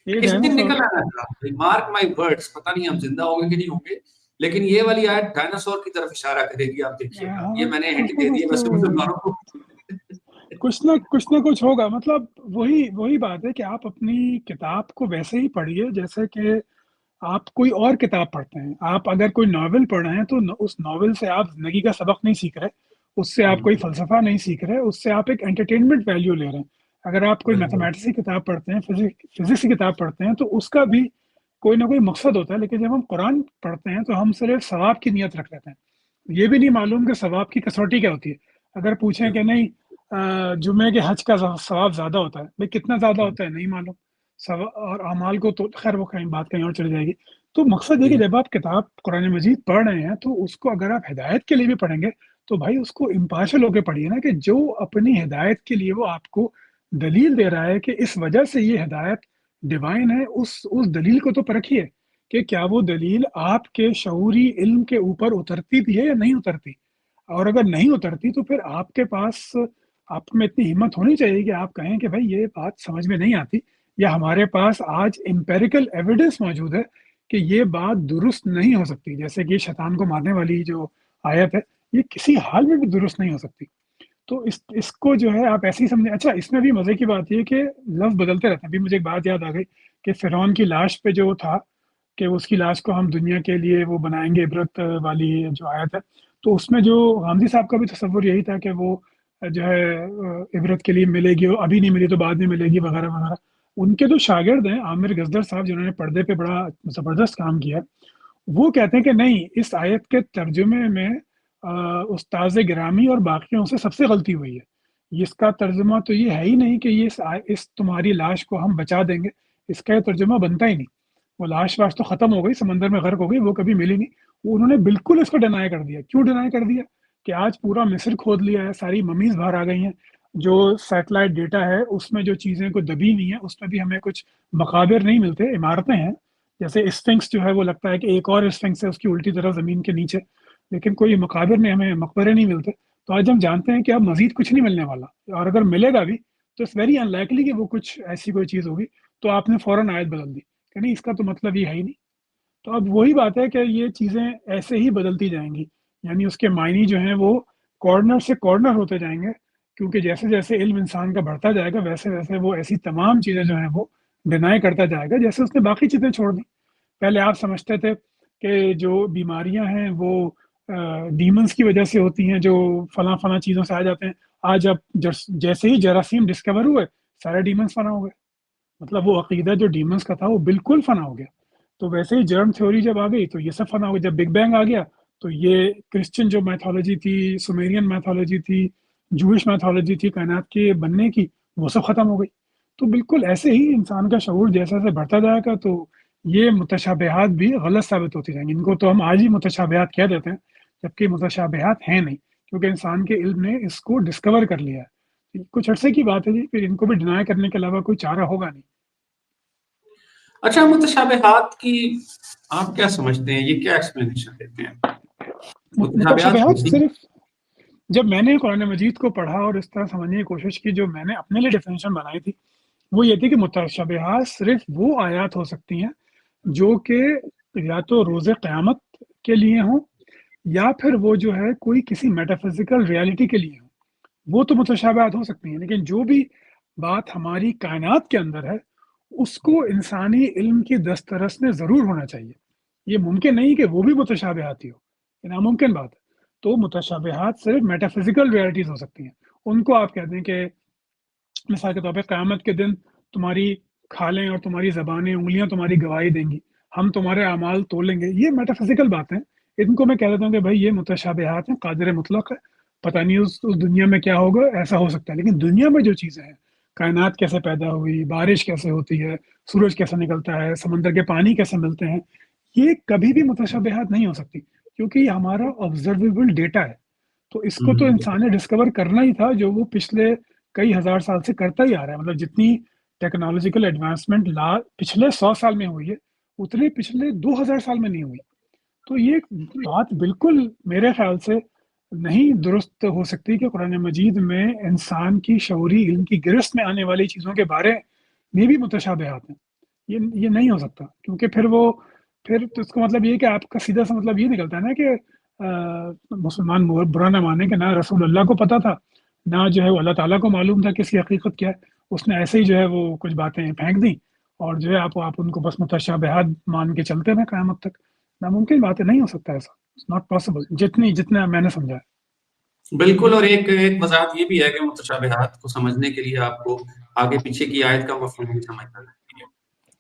کس دن نکل آنا تھا. مارک مائی ورڈز, پتہ نہیں ہم زندہ ہوں گے کہ نہیں ہوں گے, لیکن یہ والی آیت ڈائناسور کی طرف اشارہ کرے گی. آپ دیکھیے گا, یہ میں نے ہنٹ دے دیا ویسے مسلمانوں کو. کچھ نہ کچھ ہوگا. مطلب وہی بات ہے کہ آپ اپنی کتاب کو ویسے ہی پڑھیے جیسے کہ آپ کوئی اور کتاب پڑھتے ہیں. آپ اگر کوئی ناول پڑھ رہے ہیں تو اس ناول سے آپ زندگی کا سبق نہیں سیکھ رہے, اس سے آپ کوئی فلسفہ نہیں سیکھ رہے, اس سے آپ ایک انٹرٹینمنٹ ویلیو لے رہے ہیں. اگر آپ کوئی میتھمیٹکس کی کتاب پڑھتے ہیں, فزکس کی کتاب پڑھتے ہیں, تو اس کا بھی کوئی نہ کوئی مقصد ہوتا ہے. لیکن جب ہم قرآن پڑھتے ہیں تو ہم صرف ثواب کی نیت رکھ لیتے ہیں. یہ بھی نہیں معلوم کہ ثواب کی کسوٹی کیا ہوتی ہے. اگر پوچھیں کہ نہیں جمعے کے حج کا ثواب زیادہ ہوتا ہے, بھائی کتنا زیادہ ہوتا ہے نہیں معلوم, اور اعمال کو تو خیر وہ بات کہیں اور چلی جائے گی. تو مقصد یہ کہ جب آپ کتاب قرآن مجید پڑھ رہے ہیں تو اس کو اگر آپ ہدایت کے لیے بھی پڑھیں گے تو بھائی اس کو امپارشل ہو کے پڑھیے نا, کہ جو اپنی ہدایت کے لیے وہ آپ کو دلیل دے رہا ہے کہ اس وجہ سے یہ ہدایت ڈیوائن ہے, اس دلیل کو تو پرکھیے کہ کیا وہ دلیل آپ کے شعوری علم کے اوپر اترتی بھی ہے یا نہیں اترتی. اور اگر نہیں اترتی تو پھر آپ کے پاس آپ میں اتنی ہمت ہونی چاہیے کہ آپ کہیں کہ بھائی یہ بات سمجھ میں نہیں آتی، یا ہمارے پاس آج امپیریکل ایویڈنس موجود ہے کہ یہ بات درست نہیں ہو سکتی، جیسے کہ شیطان کو مارنے والی جو آیت ہے یہ کسی حال میں بھی درست نہیں ہو سکتی. تو اس کو جو ہے آپ ایسے ہی سمجھیں. اچھا اس میں بھی مزے کی بات یہ کہ لفظ بدلتے رہتے ہیں. ابھی مجھے ایک بات یاد آ گئی کہ فرعون کی لاش پہ جو تھا کہ اس کی لاش کو ہم دنیا کے لیے وہ بنائیں گے عبرت والی جو آیت ہے، تو اس میں جو غامدی صاحب کا بھی تصور یہی تھا کہ وہ جو ہے عبرت کے لیے ملے گی، ابھی نہیں ملی تو بعد میں ملے گی وغیرہ وغیرہ. ان کے جو شاگرد ہیں عامر غزدر صاحب جنہوں نے پردے پہ بڑا زبردست کام کیا، وہ کہتے ہیں کہ نہیں، اس آیت کے ترجمے میں استاذ گرامی اور باقیوں سے سب سے غلطی ہوئی ہے. اس کا ترجمہ تو یہ ہے ہی نہیں کہ یہ اس تمہاری لاش کو ہم بچا دیں گے، اس کا یہ ترجمہ بنتا ہی نہیں. وہ لاش واش تو ختم ہو گئی، سمندر میں غرق ہو گئی، وہ کبھی ملی نہیں. انہوں نے بالکل اس کو ڈینائی کر دیا. کیوں ڈینائی کر دیا؟ کہ آج پورا مصر کھود لیا ہے، ساری ممیز باہر آ گئی ہیں، جو سیٹلائٹ ڈیٹا ہے اس میں جو چیزیں کو دبی نہیں ہے اس میں بھی ہمیں کچھ مقابر نہیں ملتے، عمارتیں ہیں. جیسے اسفنکس جو ہے وہ لگتا ہے کہ ایک اور اسفنکس ہے اس کی الٹی طرف زمین کے نیچے، لیکن کوئی مقابر نہیں، ہمیں مقبرے نہیں ملتے. تو آج ہم جانتے ہیں کہ اب مزید کچھ نہیں ملنے والا، اور اگر ملے گا بھی تو اٹس ویری ان لائکلی کہ وہ کچھ ایسی کوئی چیز ہوگی. تو آپ نے فوراً آیت بدل دی کہ نہیں، اس کا تو مطلب یہ ہے ہی نہیں. تو اب وہی بات ہے کہ یہ چیزیں ایسے ہی بدلتی جائیں گی، یعنی اس کے معنی جو ہیں وہ کارنر سے کارنر ہوتے جائیں گے، کیونکہ جیسے جیسے علم انسان کا بڑھتا جائے گا ویسے ویسے وہ ایسی تمام چیزیں جو ہیں وہ ڈینائی کرتا جائے گا، جیسے اس نے باقی چیزیں چھوڑ دی. پہلے آپ سمجھتے تھے کہ جو بیماریاں ہیں وہ ڈیمنز کی وجہ سے ہوتی ہیں، جو فلاں فلاں چیزوں سے آ جاتے ہیں. آج اب جیسے ہی جراثیم ڈسکور ہوئے سارے ڈیمنز فنا ہو گئے. مطلب وہ عقیدہ جو ڈیمنز کا تھا وہ بالکل فنا ہو گیا. تو ویسے ہی جرم تھیوری جب آ گئی تو یہ سب فنا ہو گیا. جب بگ بینگ آ گیا تو یہ کرسچن جو میتھولوجی تھی، سومیرین میتھولوجی تھی، جوئش میتھولوجی تھی کائنات کے بننے کی، وہ سب ختم ہو گئی. تو بالکل ایسے ہی انسان کا شعور جیسے جیسے بڑھتا جائے گا تو یہ متشابہات بھی غلط ثابت ہوتی جائیں گی. ان کو تو ہم آج ہی متشابہات کہہ دیتے ہیں، جبکہ متشابہات ہیں نہیں، کیونکہ انسان کے علم نے اس کو ڈسکور کر لیا ہے. کچھ عرصے کی بات ہے جی، پھر ان کو بھی ڈینائی کرنے کے علاوہ کوئی چارہ ہوگا نہیں. اچھا، متشابہات کی آپ کیا سمجھتے ہیں؟ یہ کیا ایکسپلینیشن دیتے ہیں؟ متشابہات صرف جب میں نے قرآن مجید کو پڑھا اور اس طرح سمجھنے کی کوشش کی، جو میں نے اپنے لیے ڈیفینیشن بنائی تھی وہ یہ تھی کہ متشابہات صرف وہ آیات ہو سکتی ہیں جو کہ یا تو روز قیامت کے لیے ہوں، یا پھر وہ جو ہے کوئی کسی میٹافزیکل ریالٹی کے لیے ہوں. وہ تو متشابہات ہو سکتی ہیں، لیکن جو بھی بات ہماری کائنات کے اندر ہے اس کو انسانی علم کی دسترس میں ضرور ہونا چاہیے. یہ ممکن نہیں کہ وہ بھی متشابہات ہی ہو، یہ ناممکن بات ہے. تو متشابہات صرف میٹافزیکل ریالٹیز ہو سکتی ہیں. ان کو آپ کہتے ہیں کہ مثال کے طور پہ قیامت کے دن تمہاری کھالیں اور تمہاری زبانیں، انگلیاں تمہاری گواہی دیں گی، ہم تمہارے اعمال تولیں گے. یہ میٹافزیکل باتیں، ان کو میں کہہ دیتا ہوں کہ بھائی یہ متشابہات ہیں، قادر مطلق ہے. پتہ نہیں اس دنیا میں کیا ہوگا، ایسا ہو سکتا ہے. لیکن دنیا میں جو چیزیں ہیں، کائنات کیسے پیدا ہوئی، بارش کیسے ہوتی ہے، سورج کیسے نکلتا ہے، سمندر کے پانی کیسے ملتے ہیں، یہ کبھی بھی متشابہات نہیں ہو سکتی، کیونکہ یہ ہمارا آبزرویبل ڈیٹا ہے. تو اس کو تو انسان نے ڈسکور کرنا ہی تھا، جو وہ پچھلے کئی ہزار سال سے کرتا ہی آ رہا ہے. مطلب جتنی ٹیکنالوجیکل ایڈوانسمنٹ پچھلے 100 سال میں ہوئی ہے اتنی پچھلے 2000 سال میں نہیں ہوئی. تو یہ بات بالکل میرے خیال سے نہیں درست ہو سکتی کہ قرآن مجید میں انسان کی شعوری علم کی گرفت میں آنے والی چیزوں کے بارے میں بھی متشابہات ہیں. یہ نہیں ہو سکتا، کیونکہ پھر تو اس کا مطلب یہ کہ آپ کا سیدھا سا مطلب یہ نکلتا ہے نا کہ مسلمان برا نہ مانے کہ نہ رسول اللہ کو پتہ تھا، نہ جو ہے وہ اللہ تعالیٰ کو معلوم تھا کسی حقیقت کیا ہے. اس نے ایسے ہی جو ہے وہ کچھ باتیں پھینک دیں اور جو ہے آپ ان کو بس متشابہات مان کے چلتے ہیں قیامت تک. ناممکن باتیں نہیں ہو سکتا ایسا. اٹس ناٹ پاسبل جتنا میں نے سمجھا ہے. بالکل. اور ایک وضاحت یہ بھی ہے کہ متشابہات کو سمجھنے کے لیے آپ کو آگے پیچھے کی آیت کا مفہوم بھی سمجھنا چاہیے.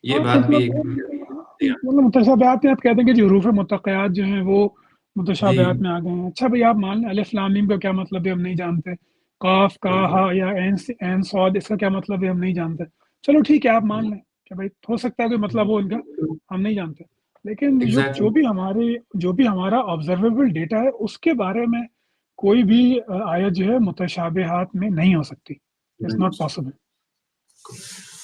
یہ بات بھی مطلب متشابہات میں آپ کہتے ہیں کہ جو حروف متقیات جو ہیں وہ متشابہات میں آ گئے ہیں. اچھا بھائی آپ مان لیں الف لام میم کا کیا مطلب ہے ہم نہیں جانتے، قاف کا ہا یا عین صاد اس کا کیا مطلب ہے ہم نہیں جانتے. چلو ٹھیک ہے آپ مان لیں کہ بھائی ہو سکتا ہے کوئی مطلب ہو ان کا، ہم نہیں جانتے. لیکن جو بھی ہمارا آبزرویبل ڈیٹا ہے اس کے بارے میں کوئی بھی آیت جو ہے متشابہات میں نہیں ہو سکتی. It's not possible.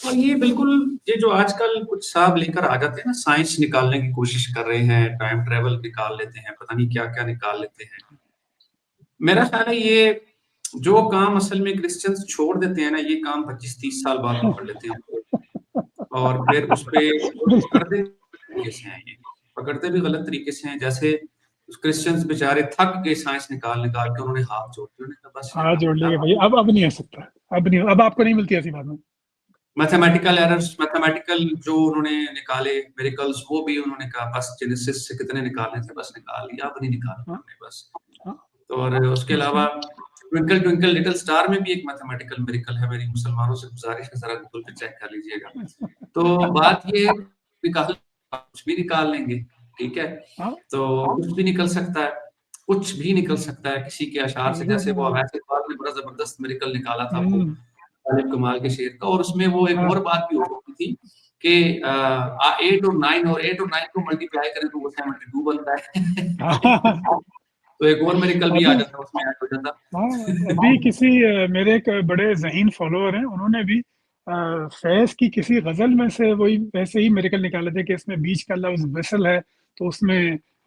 اور یہ بالکل یہ جو آج کل کچھ صاحب لے کر آ جاتے ہیں نا، سائنس نکالنے کی کوشش کر رہے ہیں، ٹائم ٹریول نکال لیتے ہیں، پتہ نہیں کیا کیا نکال لیتے ہیں. میرا خیال ہے یہ جو کام اصل میں کرسچنز چھوڑ دیتے ہیں نا، یہ کام 25-30 سال بعد پکڑ لیتے ہیں، اور پھر اس پہ پکڑتے طریقے سے ہیں، یہ پکڑتے بھی غلط طریقے سے ہیں. جیسے کرسچنز بیچارے تھک کے سائنس نکال کے انہوں نے ہاتھ جوڑ کے انہوں نے کہا بس ہاں جوڑ لے گا بھائی، اب نہیں ہو سکتا، اب نہیں، اب آپ کو نہیں ملتی ایسی بات میں. میتھمیٹیکل ایررز، میتھمیٹیکل جو انہوں نے نکالے میریکلز، وہ بھی انہوں نے کہا بس جینیسس سے کتنے نکالنے تھے بس نکال لیا، اب نہیں نکالنا ہم نے بس. اور اس کے علاوہ ٹوئنکل ٹوئنکل لٹل اسٹار میں بھی ایک میتھمیٹیکل میریکل ہے. میری مسلمانوں سے گزارش ہے ذرا گوگل پہ چیک کر لیجئے گا. تو بات یہ نکال کچھ بھی نکال لیں گے، ٹھیک ہے، تو کچھ بھی نکل سکتا ہے، کچھ بھی نکل سکتا ہے کسی کے اشعار سے. جیسے وہ اویس اقبال نے بڑا زبردست میریکل نکالا تھا وہ غالب کمال کے شعر کا، اور اس میں وہ ایک اور بات بھی ہو سکتی تھی کہ 8 اور 9 اور 8 اور 9 کو ملٹیپلائی کریں تو وہ 72 بنتا ہے. تو ایک اور میریکل بھی آ جاتا ہے اس میں ایڈ ہو جاتا. ابھی کسی میرے ایک بڑے ذہین فالوور ہیں، انہوں نے بھی فیض کی کسی غزل میں سے وہی ویسے ہی میریکل نکالے تھے کہ اس میں بیچ کا لفظ وصل ہے، تو اس میں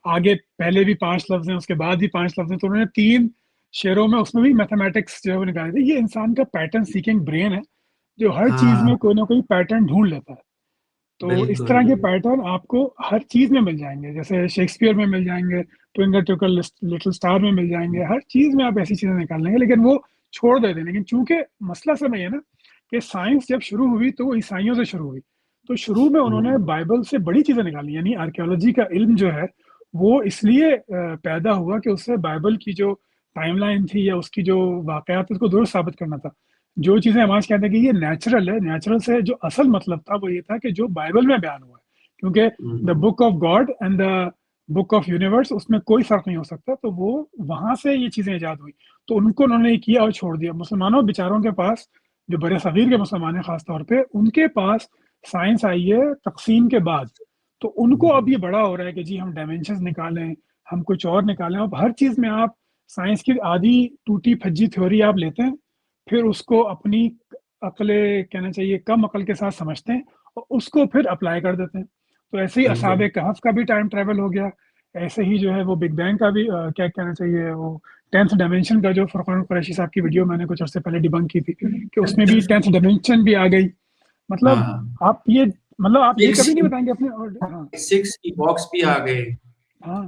آگے پہلے بھی 5 لفظ ہیں، اس کے بعد بھی 5 لفظ ہیں، تو انہوں نے 3 شعروں میں اس میں بھی میتھمیٹکس جو ہے وہ نکالے تھے. یہ انسان کا پیٹرن سیکنگ برین ہے جو ہر چیز میں کوئی نہ کوئی پیٹرن ڈھونڈ لیتا ہے. تو اس طرح کے پیٹرن آپ کو ہر چیز میں مل جائیں گے، جیسے شیکسپیئر میں مل جائیں گے، ٹوئنکل ٹوئنکل لٹل اسٹار میں مل جائیں گے، ہر چیز میں آپ ایسی چیزیں نکال لیں گے. لیکن وہ چھوڑ دیتے ہیں. لیکن چونکہ مسئلہ سب یہ ہے نا کہ سائنس جب شروع ہوئی تو وہ عیسائیوں سے شروع ہوئی، تو شروع میں انہوں نے بائبل سے بڑی چیزیں نکالی. یعنی آرکیالوجی کا علم جو ہے وہ اس لیے پیدا ہوا کہ اس سے بائبل کی جو ٹائم لائن تھی یا اس کی جو واقعات اس کو درست ثابت کرنا تھا. جو چیزیں ہم آج کہتے ہیں کہ یہ نیچرل ہے، نیچرل سے جو اصل مطلب تھا وہ یہ تھا کہ جو بائبل میں بیان ہوا ہے، کیونکہ the book of God and the book of universe, اس میں کوئی فرق نہیں ہو سکتا. تو وہ وہاں سے یہ چیزیں ایجاد ہوئی، تو ان کو انہوں نے کیا اور چھوڑ دیا. مسلمانوں بیچاروں کے پاس، جو بر صغیر کے مسلمان ہیں خاص طور پہ، ان کے پاس سائنس آئی ہے تقسیم کے بعد. تو ان کو اب یہ بڑا ہو رہا ہے کہ جی ہم ڈائمینشنز نکالیں، ہم کچھ اور نکالیں. اب ہر چیز میں آپ سائنس کی آدھی ٹوٹی پھجی تھیوری آپ لیتے ہیں، پھر اس کو اپنی عقل، کہنا چاہیے کم عقل کے ساتھ سمجھتے ہیں اور اس کو پھر اپلائی کر دیتے ہیں. تو ایسے ہی اصحاب کہف کا بھی ٹائم ٹریول ہو گیا، ایسے ہی جو ہے وہ بگ بینگ کا بھی کیا کہنا چاہیے، وہ 10th ڈائمینشن کا جو فرقان قریشی صاحب کی ویڈیو میں نے کچھ عرصے پہلے ڈیبنک کی تھی کہ اس میں بھی 10th ڈائمینشن بھی آ گئی. مطلب آپ یہ کبھی نہیں بتائیں گے اپنے 6 کی باکس بھی آ گئے. ہاں،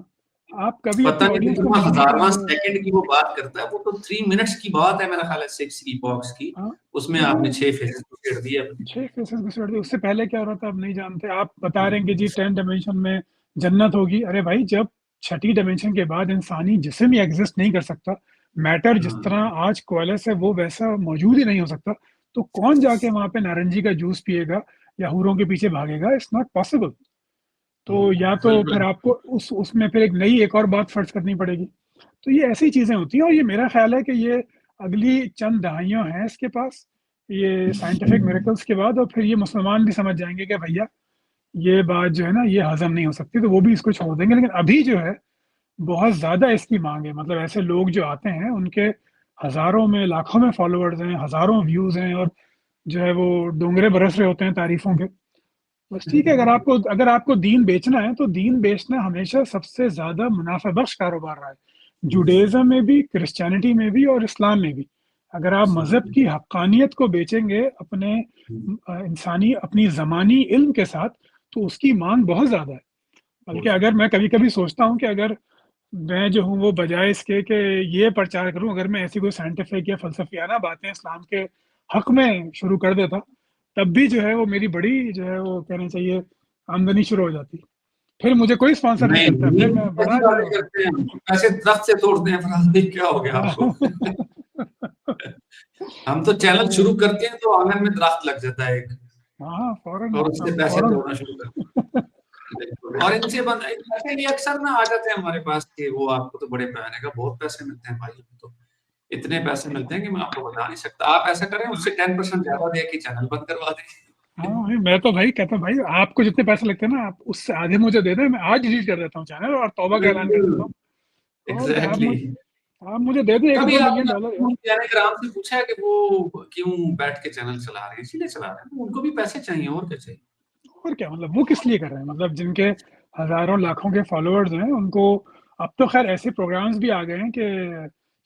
آپ کبھی پتہ اپنے نہیں آڈینس کو کتنا نہیں ہزارواں سیکنڈ کی وہ بات کرتا ہے، وہ تو 3 منٹس کی بات ہے میرا خیال ہے 6 کی باکس کی، اس میں آپ نے 6 فیسز کو چھیڑ دیا. 6 فیسز کو چھیڑ دیا. اس سے پہلے کیا ہو رہا تھا آپ نہیں جانتے. آپ بتا رہے ہیں کہ جی 10 ڈائمینشن میں جنت ہوگی. ارے بھائی، جب 6ٹھی ڈائمینشن کے بعد انسانی جسم ہی ایگزسٹ نہیں کر سکتا، میٹر جس طرح آج کوالس ہے وہ ویسا موجود ہی نہیں ہو سکتا، تو کون جا کے وہاں پہ نارنجی کا جوس پیے گا یا حوروں کے پیچھے بھاگے گا؟ It's not possible. تو یا تو پھر آپ کو اس میں پھر ایک اور بات فرض کرنی پڑے گی. تو یہ ایسی چیزیں ہوتی ہیں، اور یہ میرا خیال ہے کہ یہ اگلی چند دہائیوں ہیں اس کے پاس، یہ سائنٹیفک میریکلز کے بعد، اور پھر یہ مسلمان بھی سمجھ جائیں گے کہ بھیا یہ بات جو ہے نا یہ ہضم نہیں ہو سکتی، تو وہ بھی اس کو چھوڑ دیں گے. لیکن ابھی جو ہے بہت زیادہ اس کی مانگ ہے. مطلب ایسے لوگ جو آتے ہیں ان کے ہزاروں میں لاکھوں میں فالوورز ہیں، ہزاروں ویوز ہیں، اور جو ہے وہ ڈونگرے برس رہے ہوتے ہیں تعریفوں کے. بس ٹھیک ہے، اگر آپ کو دین بیچنا ہے تو دین بیچنا ہمیشہ سب سے زیادہ منافع بخش کاروبار رہا ہے، جوڈیزم میں بھی، کرسچینٹی میں بھی، اور اسلام میں بھی. اگر آپ مذہب کی حقانیت کو بیچیں گے اپنے اپنی زمانی علم کے ساتھ، تو اس کی مانگ بہت زیادہ ہے. بلکہ اگر میں کبھی کبھی سوچتا ہوں کہ اگر میں جو ہوں وہ بجائے اس کے کہ یہ پرچار کروں، اگر میں ایسی کوئی سائنٹیفک یا فلسفیانہ باتیں اسلام کے حق میں شروع کر دیتا، تب بھی جو ہے وہ میری بڑی جو ہے وہ کہنا چاہیے آمدنی شروع ہو جاتی. پھر مجھے کوئی اسپانسر نہیں کرتا، پھر میں بڑا جو ایسے درخت سے توڑتے ہیں فراز بھائی، کیا ہو گیا آپ کو؟ ہم تو چینل شروع کرتے ہیں تو آنگن میں درخت لگ جاتا ہے ایک، اور اس سے پیسے توڑنا شروع کرتے ہیں. اور ان سے یہ اکثر نہ آ جاتے ہیں ہمارے پاس کہ وہ آپ کو تو بڑے پیمانے کا بہت پیسے ملتے ہیں بھائی، تو اتنے پیسے ملتے ہیں کہ میں آپ کو بتا نہیں سکتا. آپ ایسا کریں اس سے 10% زیادہ دے کے چینل بند کروا دیں. ہاں، میں تو بھائی کہتا ہوں بھائی آپ کو جتنے پیسے لگتے ہیں نا، آپ اس سے آدھے مجھے دے دیں، میں آج ڈیلیٹ کر دیتا ہوں چینل اور توبہ کا اعلان کر دیتا ہوں. ایگزیکٹلی. آپ مجھے دے دیں کبھی $1-2 آپ ملین. نے کرام سے پوچھا ہے کہ وہ کیوں بیٹھ کے چینل چلا رہے ہیں؟ اسی لیے چلا رہے ہیں، ان کو بھی پیسے چاہیے، اور کیا چاہیے. اور کیا، مطلب وہ کس لیے کر رہے ہیں؟ مطلب جن کے ہزاروں لاکھوں کے فالوورز ہیں ان کو اب تو خیر ایسے پروگرامز بھی آ گئے ہیں کہ